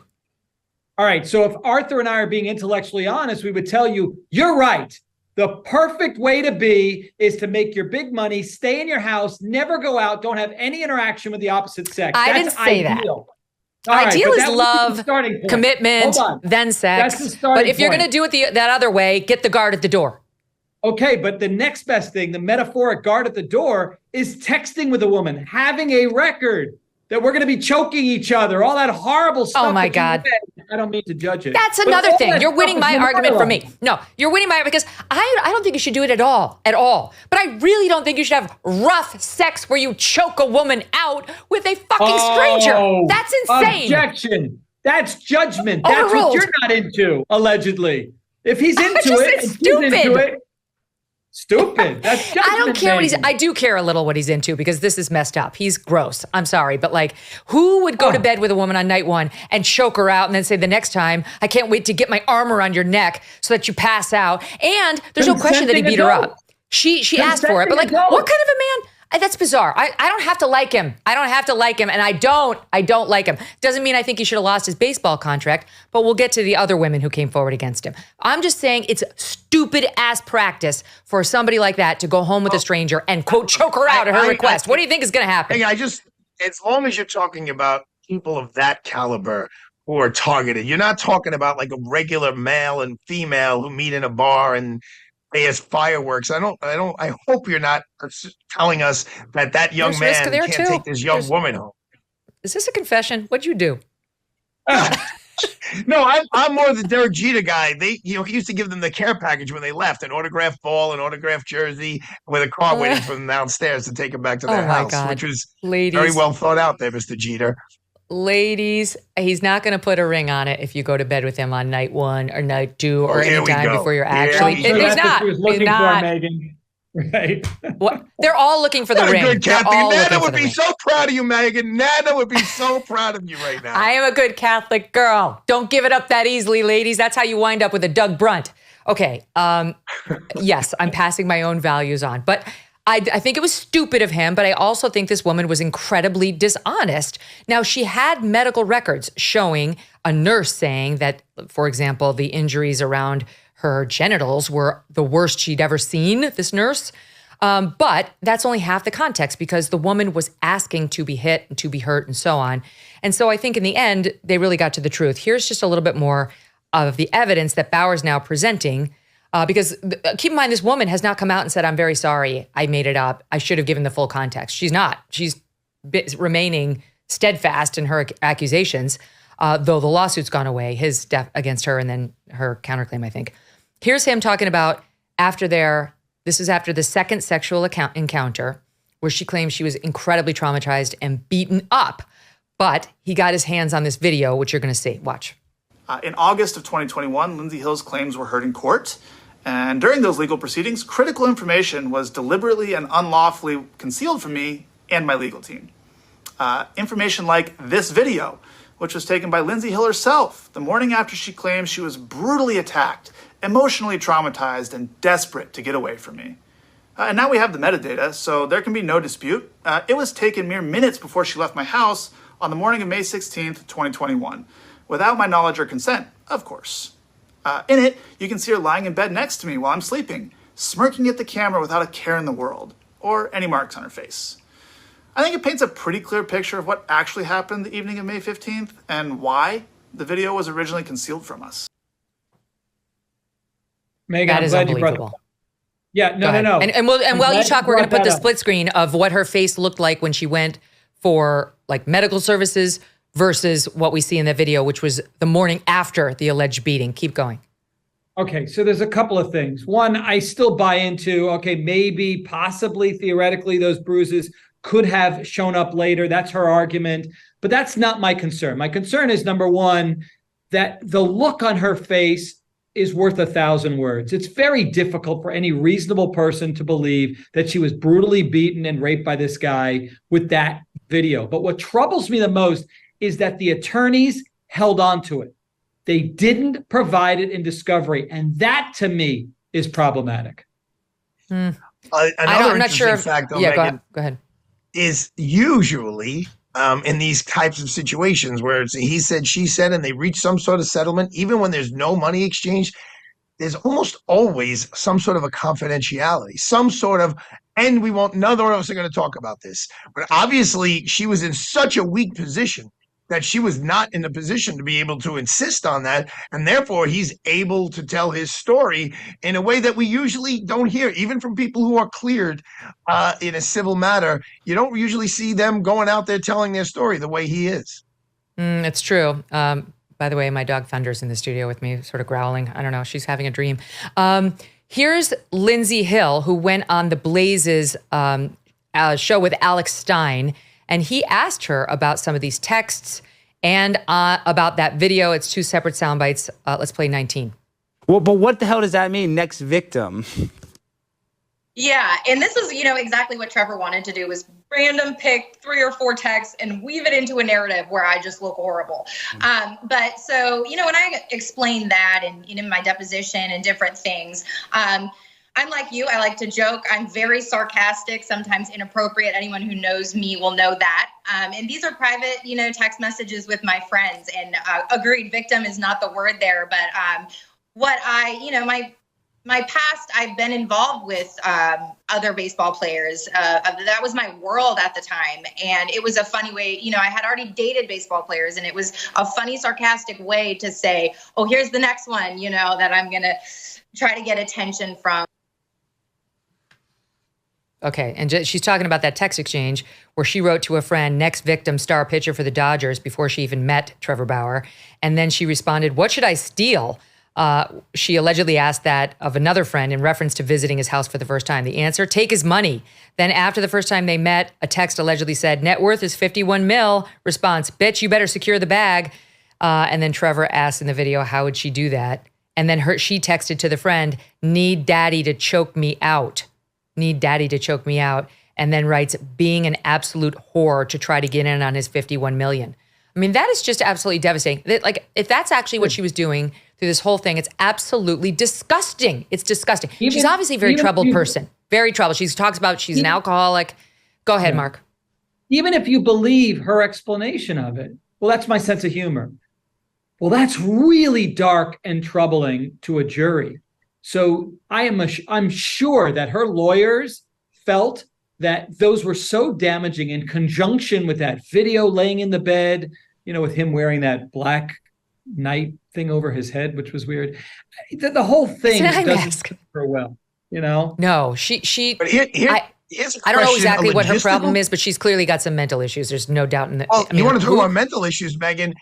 Speaker 4: All right, so if Arthur and I are being intellectually honest, we would tell you, you're right. The perfect way to be is to make your big money, stay in your house, never go out, don't have any interaction with the opposite sex.
Speaker 1: I didn't say
Speaker 4: ideal.
Speaker 1: that.
Speaker 4: All
Speaker 1: Ideal
Speaker 4: right,
Speaker 1: is love,
Speaker 4: commitment,
Speaker 1: then sex.
Speaker 4: That's the starting
Speaker 1: But if you're
Speaker 4: point.
Speaker 1: going to do it that other way, get the guard at the door.
Speaker 4: Okay, but the next best thing, the metaphoric guard at the door, is texting with a woman, having a record that we're going to be choking each other, all that horrible stuff.
Speaker 1: Oh my
Speaker 4: that you
Speaker 1: God.
Speaker 4: read. I don't mean to judge it.
Speaker 1: That's
Speaker 4: But
Speaker 1: another
Speaker 4: all
Speaker 1: thing.
Speaker 4: that
Speaker 1: You're winning
Speaker 4: stuff
Speaker 1: my
Speaker 4: is
Speaker 1: argument for
Speaker 4: monologue.
Speaker 1: me. No, you're winning my, because I don't think you should do it at all. But I really don't think you should have rough sex where you choke a woman out with a fucking stranger. That's insane.
Speaker 4: Objection. That's judgment. That's
Speaker 1: Overruled.
Speaker 4: what you're not into, allegedly. If he's into
Speaker 1: just
Speaker 4: it,
Speaker 1: said
Speaker 4: if he's into
Speaker 1: stupid.
Speaker 4: it, stupid. That's judgment.
Speaker 1: I don't care what he's,
Speaker 4: making.
Speaker 1: I do care a little what he's into because this is messed up. He's gross. I'm sorry. But like, who would go to bed with a woman on night one and choke her out and then say the next time, I can't wait to get my arm around your neck so that you pass out. And there's no question that he beat her up. She asked for it. But like, what kind of a man? That's bizarre. I don't have to like him. And I don't like him. Doesn't mean I think he should have lost his baseball contract, but we'll get to the other women who came forward against him. I'm just saying it's stupid ass practice for somebody like that to go home with a stranger and quote, choke her out at her request. What do you think is going to happen?
Speaker 3: As long as you're talking about people of that caliber who are targeted, you're not talking about like a regular male and female who meet in a bar and they as fireworks. I hope you're not telling us that young
Speaker 1: There's risk
Speaker 3: man
Speaker 1: there,
Speaker 3: can't
Speaker 1: too.
Speaker 3: take this young woman home.
Speaker 1: Is this a confession? What'd you do?
Speaker 3: No, I'm more the Derek Jeter guy. He used to give them the care package when they left, an autographed ball, an autographed jersey, with a car waiting for them downstairs to take them back to their house, which was very well thought out there, Mr. Jeter.
Speaker 1: Ladies, he's not going to put a ring on it if you go to bed with him on night one or night two or any time before you're actually.
Speaker 3: So
Speaker 1: He's
Speaker 4: that's
Speaker 1: not.
Speaker 4: what she was
Speaker 1: He's
Speaker 4: looking
Speaker 1: not.
Speaker 4: for, Megyn. Right.
Speaker 1: What? They're all looking for the ring.
Speaker 3: Good,
Speaker 1: They're
Speaker 3: Kathy.
Speaker 1: all
Speaker 3: Nana
Speaker 1: looking for
Speaker 3: would
Speaker 1: the
Speaker 3: be
Speaker 1: ring.
Speaker 3: so proud of you, Megyn. Nana would be so proud of you right now.
Speaker 1: I am a good Catholic girl. Don't give it up that easily, ladies. That's how you wind up with a Doug Brunt. Okay. Yes, I'm passing my own values on. But I think it was stupid of him, but I also think this woman was incredibly dishonest. Now, she had medical records showing a nurse saying that, for example, the injuries around her genitals were the worst she'd ever seen, this nurse. But that's only half the context because the woman was asking to be hit and to be hurt and so on. And so I think in the end, they really got to the truth. Here's just a little bit more of the evidence that Bauer's now presenting. Because keep in mind, this woman has not come out and said, I'm very sorry, I made it up. I should have given the full context. She's not. She's remaining steadfast in her accusations, though the lawsuit's gone away, his death against her and then her counterclaim, I think. Here's him talking about this is after the second sexual encounter where she claims she was incredibly traumatized and beaten up. But he got his hands on this video, which you're going to see. Watch.
Speaker 8: In August of 2021, Lindsey Hill's claims were heard in court. And during those legal proceedings, critical information was deliberately and unlawfully concealed from me and my legal team. Information like this video, which was taken by Lindsey Hill herself the morning after she claimed she was brutally attacked, emotionally traumatized, and desperate to get away from me. And now we have the metadata, so there can be no dispute. It was taken mere minutes before she left my house on the morning of May 16th, 2021, without my knowledge or consent, of course. In it, you can see her lying in bed next to me while I'm sleeping, smirking at the camera without a care in the world, or any marks on her face. I think it paints a pretty clear picture of what actually happened the evening of May 15th and why the video was originally concealed from us.
Speaker 4: Megyn,
Speaker 1: That
Speaker 4: I'm
Speaker 1: is
Speaker 4: glad you brought
Speaker 1: unbelievable.
Speaker 4: that up. Yeah, no.
Speaker 1: And while you talk, we're going to put the split screen of what her face looked like when she went for like medical services versus what we see in the video, which was the morning after the alleged beating. Keep going.
Speaker 4: Okay, so there's a couple of things. One, I still buy into, okay, maybe, possibly, theoretically, those bruises could have shown up later. That's her argument. But that's not my concern. My concern is, number one, that the look on her face is worth 1,000 words. It's very difficult for any reasonable person to believe that she was brutally beaten and raped by this guy with that video. But what troubles me the most is that the attorneys held on to it. They didn't provide it in discovery. And that, to me, is problematic.
Speaker 3: Another
Speaker 1: I'm not sure
Speaker 3: interesting fact, though,
Speaker 1: yeah,
Speaker 3: Megyn,
Speaker 1: go ahead.
Speaker 3: is usually in these types of situations where it's he said, she said, and they reach some sort of settlement, even when there's no money exchange, there's almost always some sort of a confidentiality, some sort of, and we won't, none of us are going to talk about this. But obviously, she was in such a weak position that she was not in a position to be able to insist on that. And therefore, he's able to tell his story in a way that we usually don't hear, even from people who are cleared in a civil matter. You don't usually see them going out there telling their story the way he is.
Speaker 1: It's true. By the way, my dog Thunder's in the studio with me, sort of growling. I don't know. She's having a dream. Here's Lindsey Hill, who went on the Blaze's show with Alex Stein, and he asked her about some of these texts and about that video. It's 2 separate sound bites. Let's play 19.
Speaker 9: Well, but what the hell does that mean, next victim?
Speaker 10: Yeah, and this is, exactly what Trevor wanted to do, was random pick 3 or 4 texts and weave it into a narrative where I just look horrible. But so, when I explained that and in my deposition and different things, I'm like you. I like to joke. I'm very sarcastic, sometimes inappropriate. Anyone who knows me will know that. And these are private, text messages with my friends. And agreed, victim is not the word there. But what my past, I've been involved with other baseball players. That was my world at the time. And it was a funny way, I had already dated baseball players, and it was a funny, sarcastic way to say, oh, here's the next one, that I'm going to try to get attention from.
Speaker 1: Okay, and she's talking about that text exchange where she wrote to a friend, next victim, star pitcher for the Dodgers, before she even met Trevor Bauer. And then she responded, what should I steal? She allegedly asked that of another friend in reference to visiting his house for the first time. The answer, take his money. Then after the first time they met, a text allegedly said, net worth is 51 mil. Response, bitch, you better secure the bag. And then Trevor asked in the video, how would she do that? And then she texted to the friend, need daddy to choke me out. Need daddy to choke me out. And then writes, being an absolute whore to try to get in on his 51 million. I mean, that is just absolutely devastating. If that's actually what she was doing through this whole thing, it's absolutely disgusting. It's disgusting. She's obviously a very troubled person. Very troubled. She talks about she's an alcoholic. Go ahead, Mark.
Speaker 4: Even if you believe her explanation of it, well, that's my sense of humor. Well, that's really dark and troubling to a jury. So I'm sure that her lawyers felt that those were so damaging in conjunction with that video laying in the bed, with him wearing that black night thing over his head, which was weird. The whole thing doesn't fit her well,
Speaker 1: No, she.
Speaker 3: But
Speaker 1: I don't know exactly what her problem is, but she's clearly got some mental issues. There's no doubt in that.
Speaker 3: Well, you want to talk about mental issues, Megyn?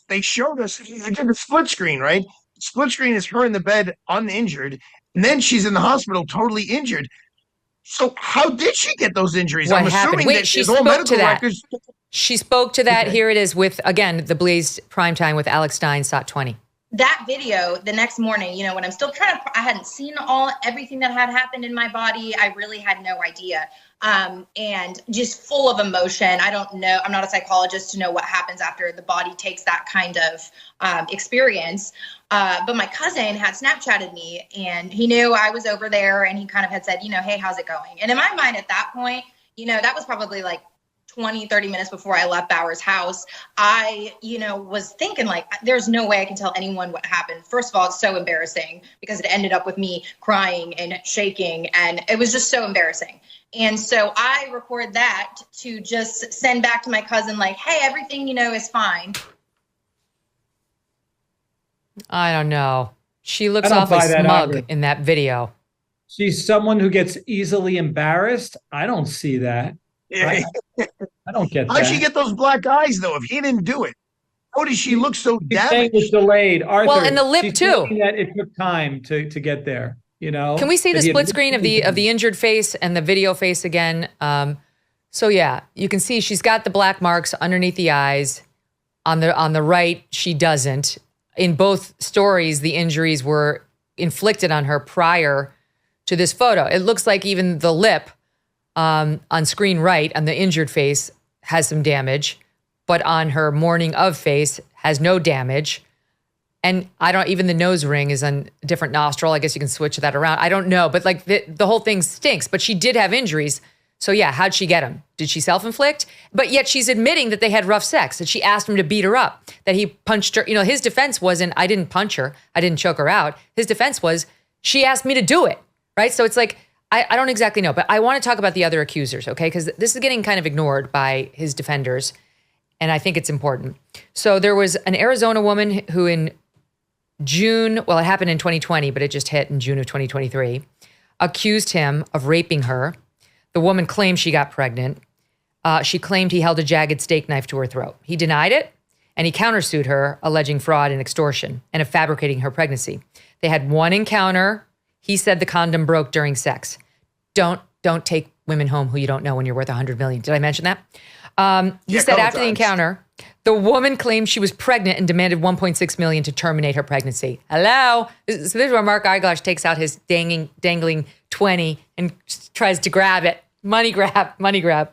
Speaker 3: They showed us, they did a split screen, right? Split screen is her in the bed, uninjured, and then she's in the hospital, totally injured. So how did she get those injuries?
Speaker 1: What
Speaker 3: I'm
Speaker 1: happened?
Speaker 3: assuming
Speaker 1: Wait,
Speaker 3: that
Speaker 1: she
Speaker 3: all
Speaker 1: spoke
Speaker 3: medical
Speaker 1: to that.
Speaker 3: records.
Speaker 1: She spoke to that.
Speaker 3: Okay.
Speaker 1: Here it is with, again, the Blaze Primetime with Alex Stein, SOT 20.
Speaker 10: That video the next morning, when I'm still I hadn't seen everything that had happened in my body. I really had no idea. And just full of emotion. I don't know. I'm not a psychologist to know what happens after the body takes that kind of experience. But my cousin had Snapchatted me, and he knew I was over there, and he kind of had said, hey, how's it going? And in my mind at that point, that was probably like 20, 30 minutes before I left Bauer's house. I, was thinking there's no way I can tell anyone what happened. First of all, it's so embarrassing because it ended up with me crying and shaking, and it was just so embarrassing. And so I record that to just send back to my cousin, hey, everything, is fine.
Speaker 1: I don't know. She looks awfully smug in that video.
Speaker 4: She's someone who gets easily embarrassed. I don't see that.
Speaker 3: Yeah.
Speaker 4: I don't get that.
Speaker 3: How'd she get those black eyes, though, if he didn't do it? How does she look so damaged?
Speaker 4: It was delayed, Arthur.
Speaker 1: Well, and the lip, too.
Speaker 4: That it took time to get there,
Speaker 1: Can we see the split screen of the injured face and the video face again? So, yeah, you can see she's got the black marks underneath the eyes. On the right, she doesn't. In both stories, the injuries were inflicted on her prior to this photo. It looks like even the lip on screen right, on the injured face, has some damage, but on her morning of face has no damage. And even the nose ring is on a different nostril. I guess you can switch that around. I don't know. But like the whole thing stinks. But she did have injuries. So yeah, how'd she get them? Did she self-inflict? But yet she's admitting that they had rough sex, that she asked him to beat her up, that he punched her. You know, his defense wasn't, I didn't punch her, I didn't choke her out. His defense was, she asked me to do it, right? So it's like, I don't exactly know, but I want to talk about the other accusers, okay? Because this is getting kind of ignored by his defenders, and I think it's important. So there was an Arizona woman who in June, well, it happened in 2020, but it just hit in June of 2023, accused him of raping her. The woman claimed she got pregnant. She claimed he held a jagged steak knife to her throat. He denied it, and he countersued her, alleging fraud and extortion and of fabricating her pregnancy. They had one encounter. He said the condom broke during sex. Don't take women home who you don't know when you're worth $100 million. Did I mention that? He said after the encounter, the woman claimed she was pregnant and demanded $1.6 million to terminate her pregnancy. Hello? So this is where Mark Eiglarsh takes out his dangling 20 and tries to grab it. Money grab.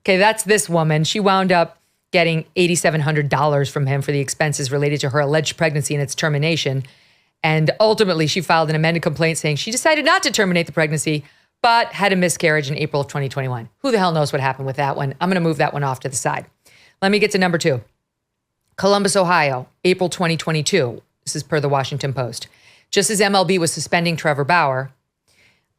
Speaker 1: Okay, that's this woman. She wound up getting $8,700 from him for the expenses related to her alleged pregnancy and its termination. And ultimately, she filed an amended complaint saying she decided not to terminate the pregnancy, but had a miscarriage in April of 2021. Who the hell knows what happened with that one? I'm going to move that one off to the side. Let me get to number 2. Columbus, Ohio, April 2022. This is per the Washington Post. Just as MLB was suspending Trevor Bauer,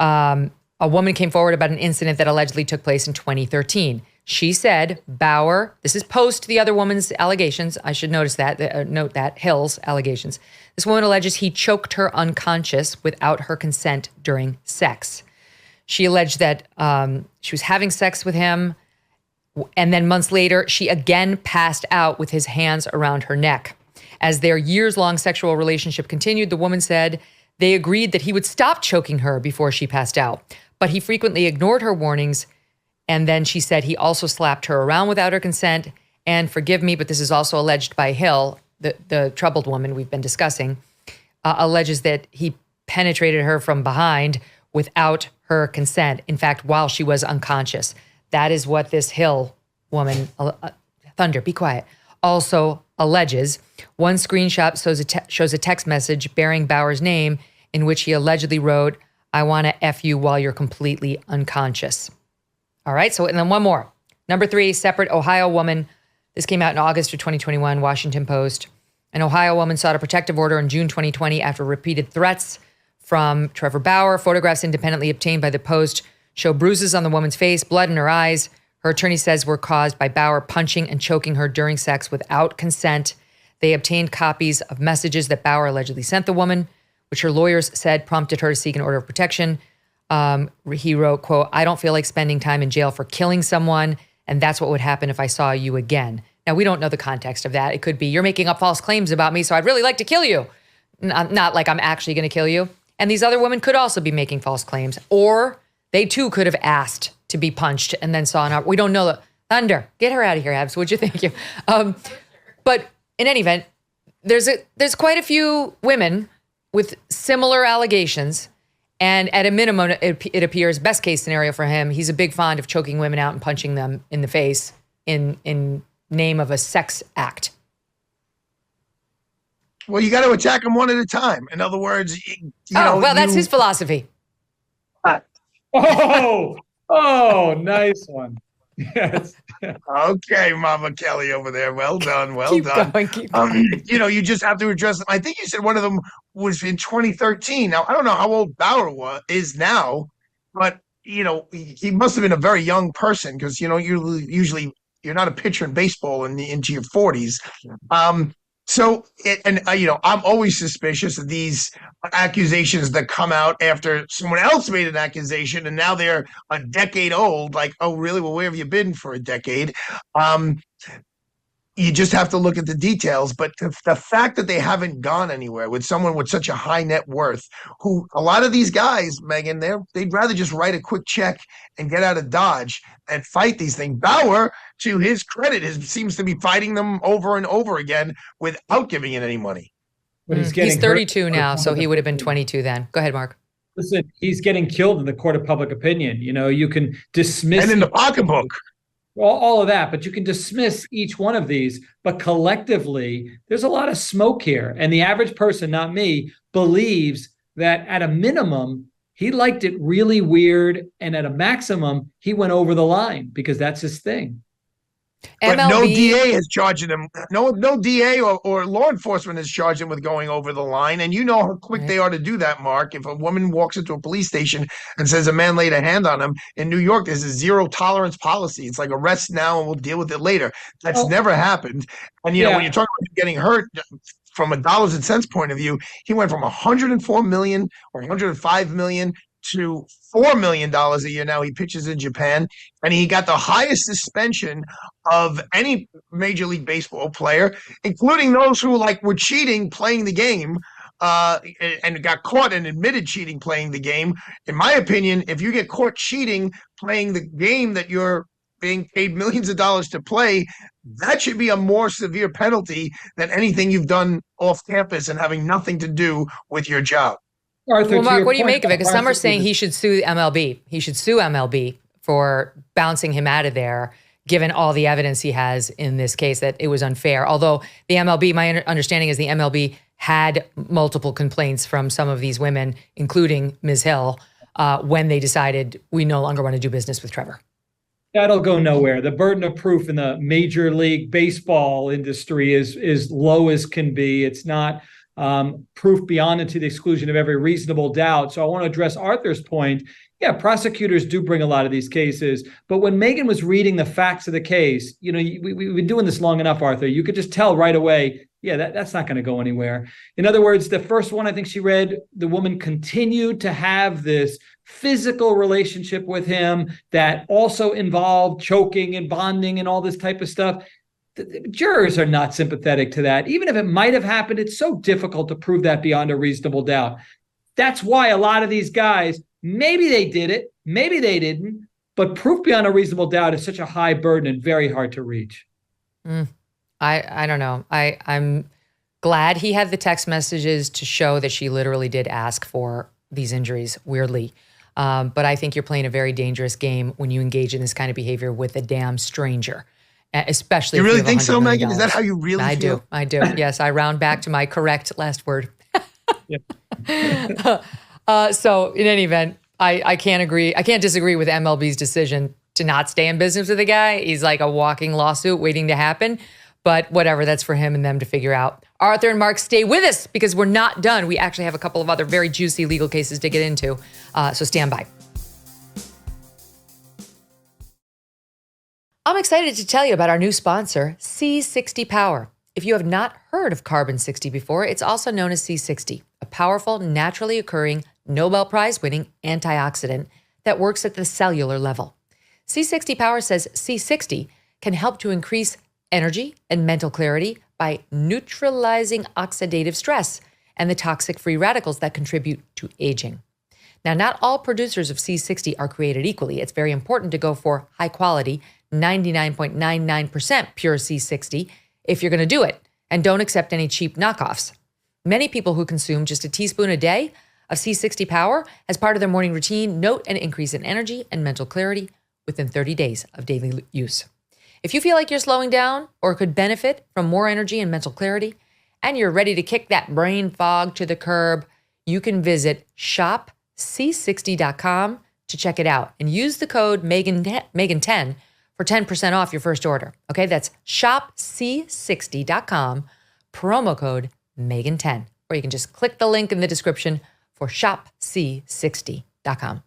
Speaker 1: a woman came forward about an incident that allegedly took place in 2013. She said Bauer, this is post the other woman's allegations. I should note that, Hill's allegations. This woman alleges he choked her unconscious without her consent during sex. She alleged that she was having sex with him, and then months later, she again passed out with his hands around her neck. As their years-long sexual relationship continued, the woman said they agreed that he would stop choking her before she passed out, but he frequently ignored her warnings. And then she said he also slapped her around without her consent. And forgive me, but this is also alleged by Hill, the troubled woman we've been discussing, alleges that he penetrated her from behind without her consent. In fact, while she was unconscious. That is what this Hill woman, Thunder, be quiet, also alleges. One screenshot shows a text message bearing Bauer's name in which he allegedly wrote, "I want to F you while you're completely unconscious." All right, so and then one more. Number 3, separate Ohio woman. This came out in August of 2021, Washington Post. An Ohio woman sought a protective order in June 2020 after repeated threats from Trevor Bauer. Photographs independently obtained by the Post show bruises on the woman's face, blood in her eyes. Her attorney says were caused by Bauer punching and choking her during sex without consent. They obtained copies of messages that Bauer allegedly sent the woman, which her lawyers said prompted her to seek an order of protection. He wrote, quote, "I don't feel like spending time in jail for killing someone, and that's what would happen if I saw you again." Now, we don't know the context of that. It could be, you're making up false claims about me, so I'd really like to kill you. Not like I'm actually going to kill you. And these other women could also be making false claims. Or they too could have asked to be punched and then saw an op. We don't know. Thunder, get her out of here, Abs. What'd you think? But in any event, there's quite a few women with similar allegations. And at a minimum, it appears best case scenario for him, he's a big fond of choking women out and punching them in the face in name of a sex act.
Speaker 3: Well, you got to attack them one at a time. In other words,
Speaker 1: that's his philosophy.
Speaker 4: Oh, nice one. Yes.
Speaker 3: Okay, Mama Kelly over there. Well done. Well
Speaker 1: keep
Speaker 3: done.
Speaker 1: Keep going.
Speaker 3: You just have to address them. I think you said one of them was in 2013. Now, I don't know how old Bauer is now, but, he must have been a very young person because, you're not a pitcher in baseball into your 40s. I'm always suspicious of these accusations that come out after someone else made an accusation and now they're a decade old. Like, oh, really? Well, where have you been for a decade? You just have to look at the details. But the fact that they haven't gone anywhere with someone with such a high net worth, who a lot of these guys, Megyn, they'd rather just write a quick check and get out of Dodge and fight these things. Bauer, to his credit, seems to be fighting them over and over again without giving it any money.
Speaker 4: But he's
Speaker 1: 32 now, so he would have been 22 then. Go ahead, Mark.
Speaker 4: Listen, he's getting killed in the court of public opinion. You can dismiss
Speaker 3: and in the pocketbook.
Speaker 4: all of that, but you can dismiss each one of these. But collectively, there's a lot of smoke here. And the average person, not me, believes that at a minimum, he liked it really weird. And at a maximum, he went over the line because that's his thing.
Speaker 3: But no DA is charging him. No DA or law enforcement is charging him with going over the line. And you know how quick they are to do that, Mark. If a woman walks into a police station and says a man laid a hand on him, in New York, there's a zero tolerance policy. It's like arrest now and we'll deal with it later. That's never happened. And, you know, when you're talking about getting hurt from a dollars and cents point of view, he went from 104 million or 105 million to $4 million a year now. He pitches in Japan, and he got the highest suspension of any Major League Baseball player, including those who were cheating playing the game and got caught and admitted cheating playing the game. In my opinion, if you get caught cheating playing the game that you're being paid millions of dollars to play, that should be a more severe penalty than anything you've done off campus and having nothing to do with your job.
Speaker 4: Arthur,
Speaker 1: well, Mark, what do you make of it? Because some are saying he should sue MLB. He should sue MLB for bouncing him out of there, given all the evidence he has in this case that it was unfair. Although the MLB, my understanding is the MLB had multiple complaints from some of these women, including Ms. Hill, when they decided we no longer want to do business with Trevor.
Speaker 4: That'll go nowhere. The burden of proof in the Major League Baseball industry is low as can be. It's not proof beyond and to the exclusion of every reasonable doubt. So I want to address Arthur's point. Yeah, prosecutors do bring a lot of these cases. But when Megyn was reading the facts of the case, you know, we've been doing this long enough, Arthur. You could just tell right away, yeah, that's not going to go anywhere. In other words, the first one I think she read, the woman continued to have this physical relationship with him that also involved choking and bonding and all this type of stuff. The jurors are not sympathetic to that. Even if it might have happened, it's so difficult to prove that beyond a reasonable doubt. That's why a lot of these guys, maybe they did it, maybe they didn't, but proof beyond a reasonable doubt is such a high burden and very hard to reach.
Speaker 1: I don't know. I'm glad he had the text messages to show that she literally did ask for these injuries, weirdly. But I think you're playing a very dangerous game when you engage in this kind of behavior with a damn stranger. Especially
Speaker 3: you really
Speaker 1: if you
Speaker 3: think so, Megyn? Is that how you really feel?
Speaker 1: I do. Yes, I round back to my correct last word. So in any event, I can't agree. I can't disagree with MLB's decision to not stay in business with the guy. He's like a walking lawsuit waiting to happen. But whatever, that's for him and them to figure out. Arthur and Mark, stay with us because we're not done. We actually have a couple of other very juicy legal cases to get into. So stand by. I'm excited to tell you about our new sponsor, C60 Power. If you have not heard of Carbon 60 before, it's also known as C60, a powerful, naturally occurring, Nobel Prize-winning antioxidant that works at the cellular level. C60 Power says C60 can help to increase energy and mental clarity by neutralizing oxidative stress and the toxic free radicals that contribute to aging. Now, not all producers of C60 are created equally. It's very important to go for high quality, 99.99% pure C60 if you're going to do it, and don't accept any cheap knockoffs. Many people who consume just a teaspoon a day of C60 Power as part of their morning routine note an increase in energy and mental clarity within 30 days of daily use. If you feel like you're slowing down or could benefit from more energy and mental clarity, and you're ready to kick that brain fog to the curb, you can visit shopc60.com to check it out and use the code Megyn10 for 10% off your first order. Okay, that's shopc60.com, promo code Megyn10. Or you can just click the link in the description for shopc60.com.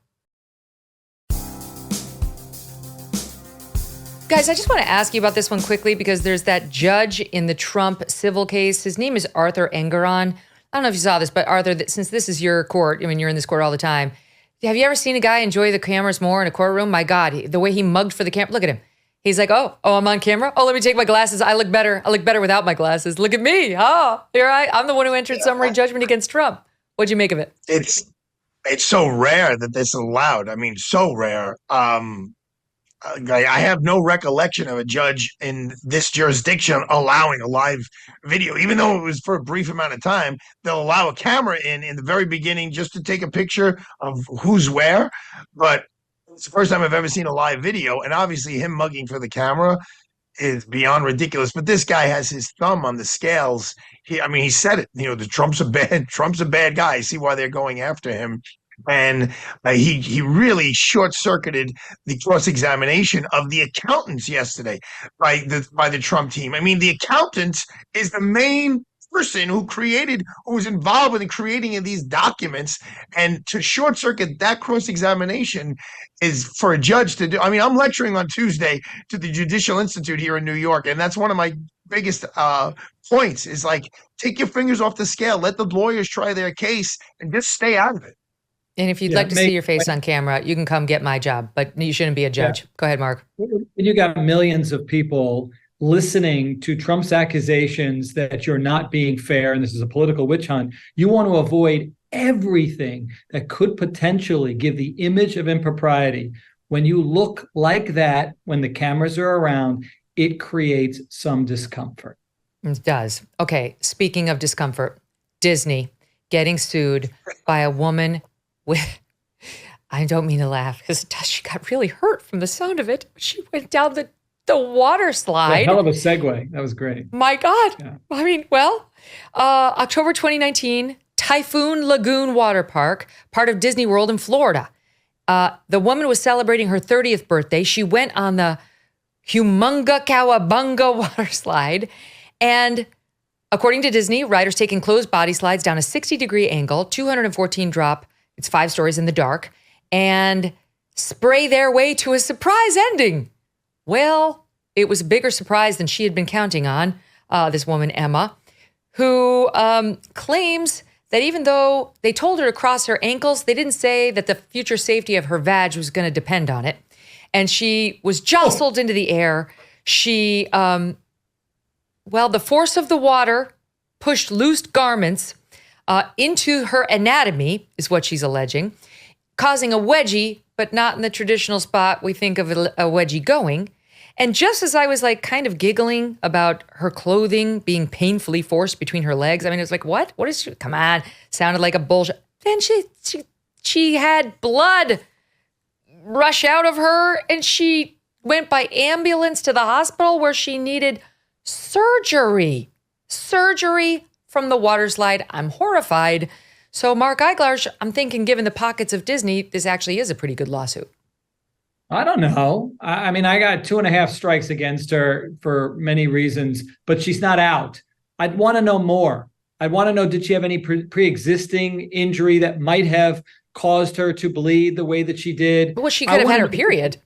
Speaker 1: Guys, I just want to ask you about this one quickly because there's that judge in the Trump civil case. His name is Arthur Engeron. I don't know if you saw this, but Arthur, since this is your court, I mean, you're in this court all the time. Have you ever seen a guy enjoy the cameras more in a courtroom? My God, the way he mugged for the camera. Look at him. He's like, oh, I'm on camera. Oh, let me take my glasses. I look better without my glasses. Look at me. Oh, I'm the one who entered summary judgment against Trump. What'd you make of it?
Speaker 3: It's so rare that this is allowed. I mean, so rare. I have no recollection of a judge in this jurisdiction allowing a live video, even though it was for a brief amount of time. They'll allow a camera in the very beginning just to take a picture of who's where. But It's the first time I've ever seen a live video, and obviously him mugging for the camera is beyond ridiculous. But this guy has his thumb on the scales. He said it. The Trump's a bad guy. I see why they're going after him. And he really short circuited the cross examination of the accountants yesterday by the Trump team. I mean, the accountant is the main person who was involved in creating of these documents, and to short circuit that cross examination is for a judge to do. I mean, I'm lecturing on Tuesday to the Judicial Institute here in New York, and that's one of my biggest points is like, take your fingers off the scale, let the lawyers try their case, and just stay out of it.
Speaker 1: And if you'd like to see your face on camera, you can come get my job, but you shouldn't be a judge. Go ahead, Mark.
Speaker 4: You got millions of people listening to Trump's accusations that you're not being fair and this is a political witch hunt. You want to avoid everything that could potentially give the image of impropriety. When you look like that, when the cameras are around, it creates some discomfort.
Speaker 1: It does. Okay, speaking of discomfort, Disney getting sued by a woman with, I don't mean to laugh because she got really hurt from the sound of it. She went down the water slide.
Speaker 4: A hell of a segue. That was great.
Speaker 1: My God. Yeah. I mean, October 2019, Typhoon Lagoon Water Park, part of Disney World in Florida. The woman was celebrating her 30th birthday. She went on the Humunga Cowabunga water slide. And according to Disney, riders take enclosed body slides down a 60-degree angle, 214 drop. It's 5 stories in the dark, and spray their way to a surprise ending. Well, it was a bigger surprise than she had been counting on, this woman, Emma, who claims that even though they told her to cross her ankles, they didn't say that the future safety of her vag was going to depend on it. And she was jostled into the air. She, the force of the water pushed loose garments into her anatomy, is what she's alleging, causing a wedgie, but not in the traditional spot we think of a wedgie going. And just as I was like kind of giggling about her clothing being painfully forced between her legs, I mean, it was like, what? What is she? Come on. Sounded like a bullshit. Then she had blood rush out of her, and she went by ambulance to the hospital where she needed surgery from the water slide. I'm horrified. So Mark Eiglarsh, I'm thinking given the pockets of Disney, this actually is a pretty good lawsuit.
Speaker 4: I don't know. I mean, I got 2.5 strikes against her for many reasons, but she's not out. I'd want to know more. I'd want to know, did she have any pre-existing injury that might have caused her to bleed the way that she did?
Speaker 1: Well, she could have had her period.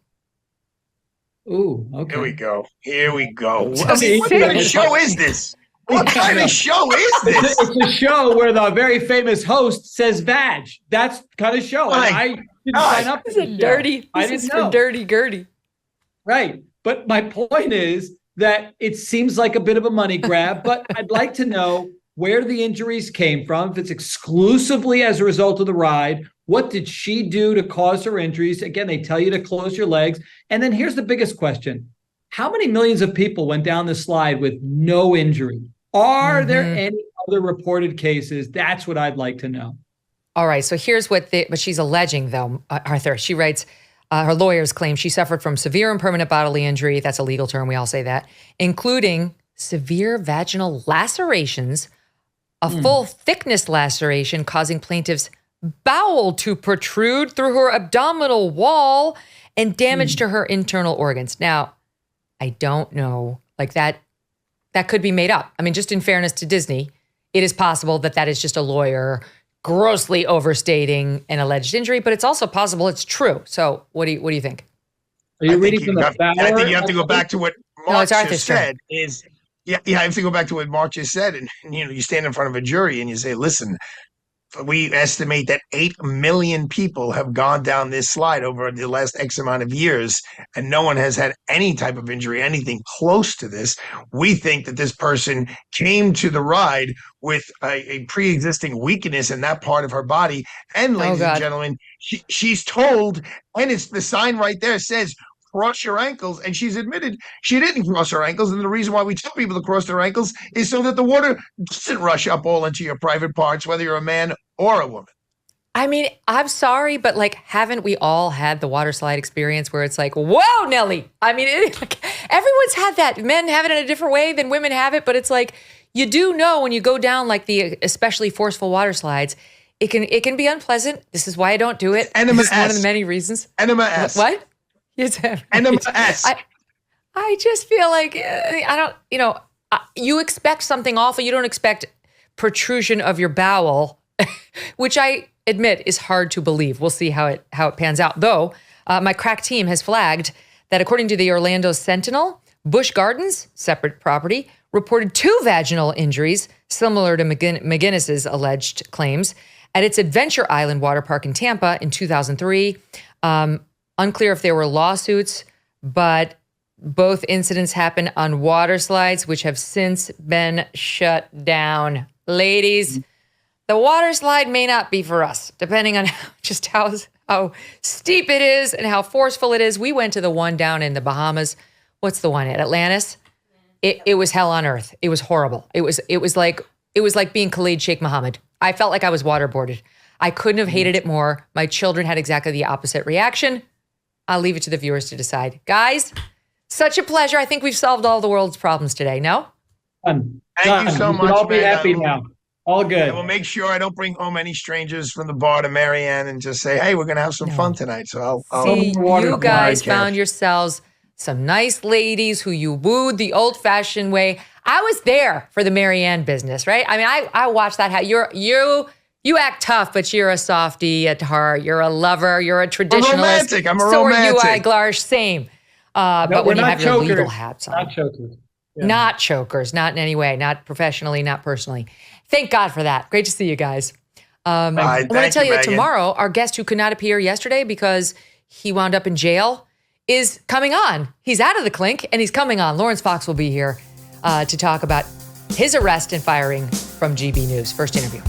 Speaker 4: Ooh, okay.
Speaker 3: Here we go. What kind of show is this? What kind of show is this?
Speaker 4: It's a show where the very famous host says vag. That's kind of show. I didn't sign up for this.
Speaker 1: This is for Dirty Gertie.
Speaker 4: Right. But my point is that it seems like a bit of a money grab, but I'd like to know where the injuries came from, if it's exclusively as a result of the ride. What did she do to cause her injuries? Again, they tell you to close your legs. And then here's the biggest question. How many millions of people went down the slide with no injury? Are there any other reported cases? That's what I'd like to know.
Speaker 1: All right. So here's what she's alleging, though, Arthur. She writes, her lawyers claim she suffered from severe and permanent bodily injury. That's a legal term. We all say that, including severe vaginal lacerations, a full thickness laceration causing plaintiff's bowel to protrude through her abdominal wall, and damage to her internal organs. Now, I don't know, like that could be made up. I mean, just in fairness to Disney, it is possible that is just a lawyer grossly overstating an alleged injury, but it's also possible it's true. So what do you think?
Speaker 4: Are you reading from the Bauer?
Speaker 3: I think you have to go back to what Mark just said. I have to go back to what Mark just said. And, you stand in front of a jury and you say, listen, we estimate that 8 million people have gone down this slide over the last X amount of years, and no one has had any type of injury, anything close to this. We think that this person came to the ride with a pre-existing weakness in that part of her body. And ladies and gentlemen, she's told, and it's the sign right there says, cross your ankles, and she's admitted she didn't cross her ankles, and the reason why we tell people to cross their ankles is so that the water doesn't rush up all into your private parts, whether you're a man or a woman.
Speaker 1: I mean, I'm sorry, but like, haven't we all had the water slide experience where it's like, whoa, Nelly? I mean, everyone's had that. Men have it in a different way than women have it, but it's like, you do know when you go down like the especially forceful water slides, it can be unpleasant. This is why I don't do it.
Speaker 3: Enema
Speaker 1: This is one of the many reasons.
Speaker 3: Enema S.
Speaker 1: What?
Speaker 3: Enema S.
Speaker 1: I just feel like, I don't, you expect something awful. You don't expect protrusion of your bowel, which I admit is hard to believe. We'll see how it pans out. Though my crack team has flagged that according to the Orlando Sentinel, Busch Gardens, separate property, reported 2 vaginal injuries similar to McGinnis's alleged claims at its Adventure Island water park in Tampa in 2003. Unclear if there were lawsuits, but both incidents happened on water slides, which have since been shut down. Ladies, the water slide may not be for us, depending on how steep it is and how forceful it is. We went to the one down in the Bahamas. What's the one at Atlantis? It was hell on earth. It was horrible. It was like being Khalid Sheikh Mohammed. I felt like I was waterboarded. I couldn't have hated it more. My children had exactly the opposite reaction. I'll leave it to the viewers to decide. Guys, such a pleasure. I think we've solved all the world's problems today. No?
Speaker 3: Thank you so much.
Speaker 4: I'll be happy now. All good.
Speaker 3: I will make sure I don't bring home any strangers from the bar to Marianne and just say, hey, we're going to have some fun tonight. So I'll
Speaker 1: See, you guys found yourselves some nice ladies who you wooed the old-fashioned way. I was there for the Marianne business, right? I mean, I watched that. How you act tough, but you're a softie at heart. You're a lover. You're a traditionalist.
Speaker 3: I'm a
Speaker 1: so
Speaker 3: romantic.
Speaker 1: are you, Eiglarsh. Same. But when you have your legal hats on.
Speaker 4: Not chokers. Yeah.
Speaker 1: Not chokers. Not in any way. Not professionally. Not personally. Thank God for that. Great to see you guys. I want to tell you that tomorrow, our guest who could not appear yesterday because he wound up in jail is coming on. He's out of the clink and he's coming on. Lawrence Fox will be here to talk about his arrest and firing from GB News. First interview.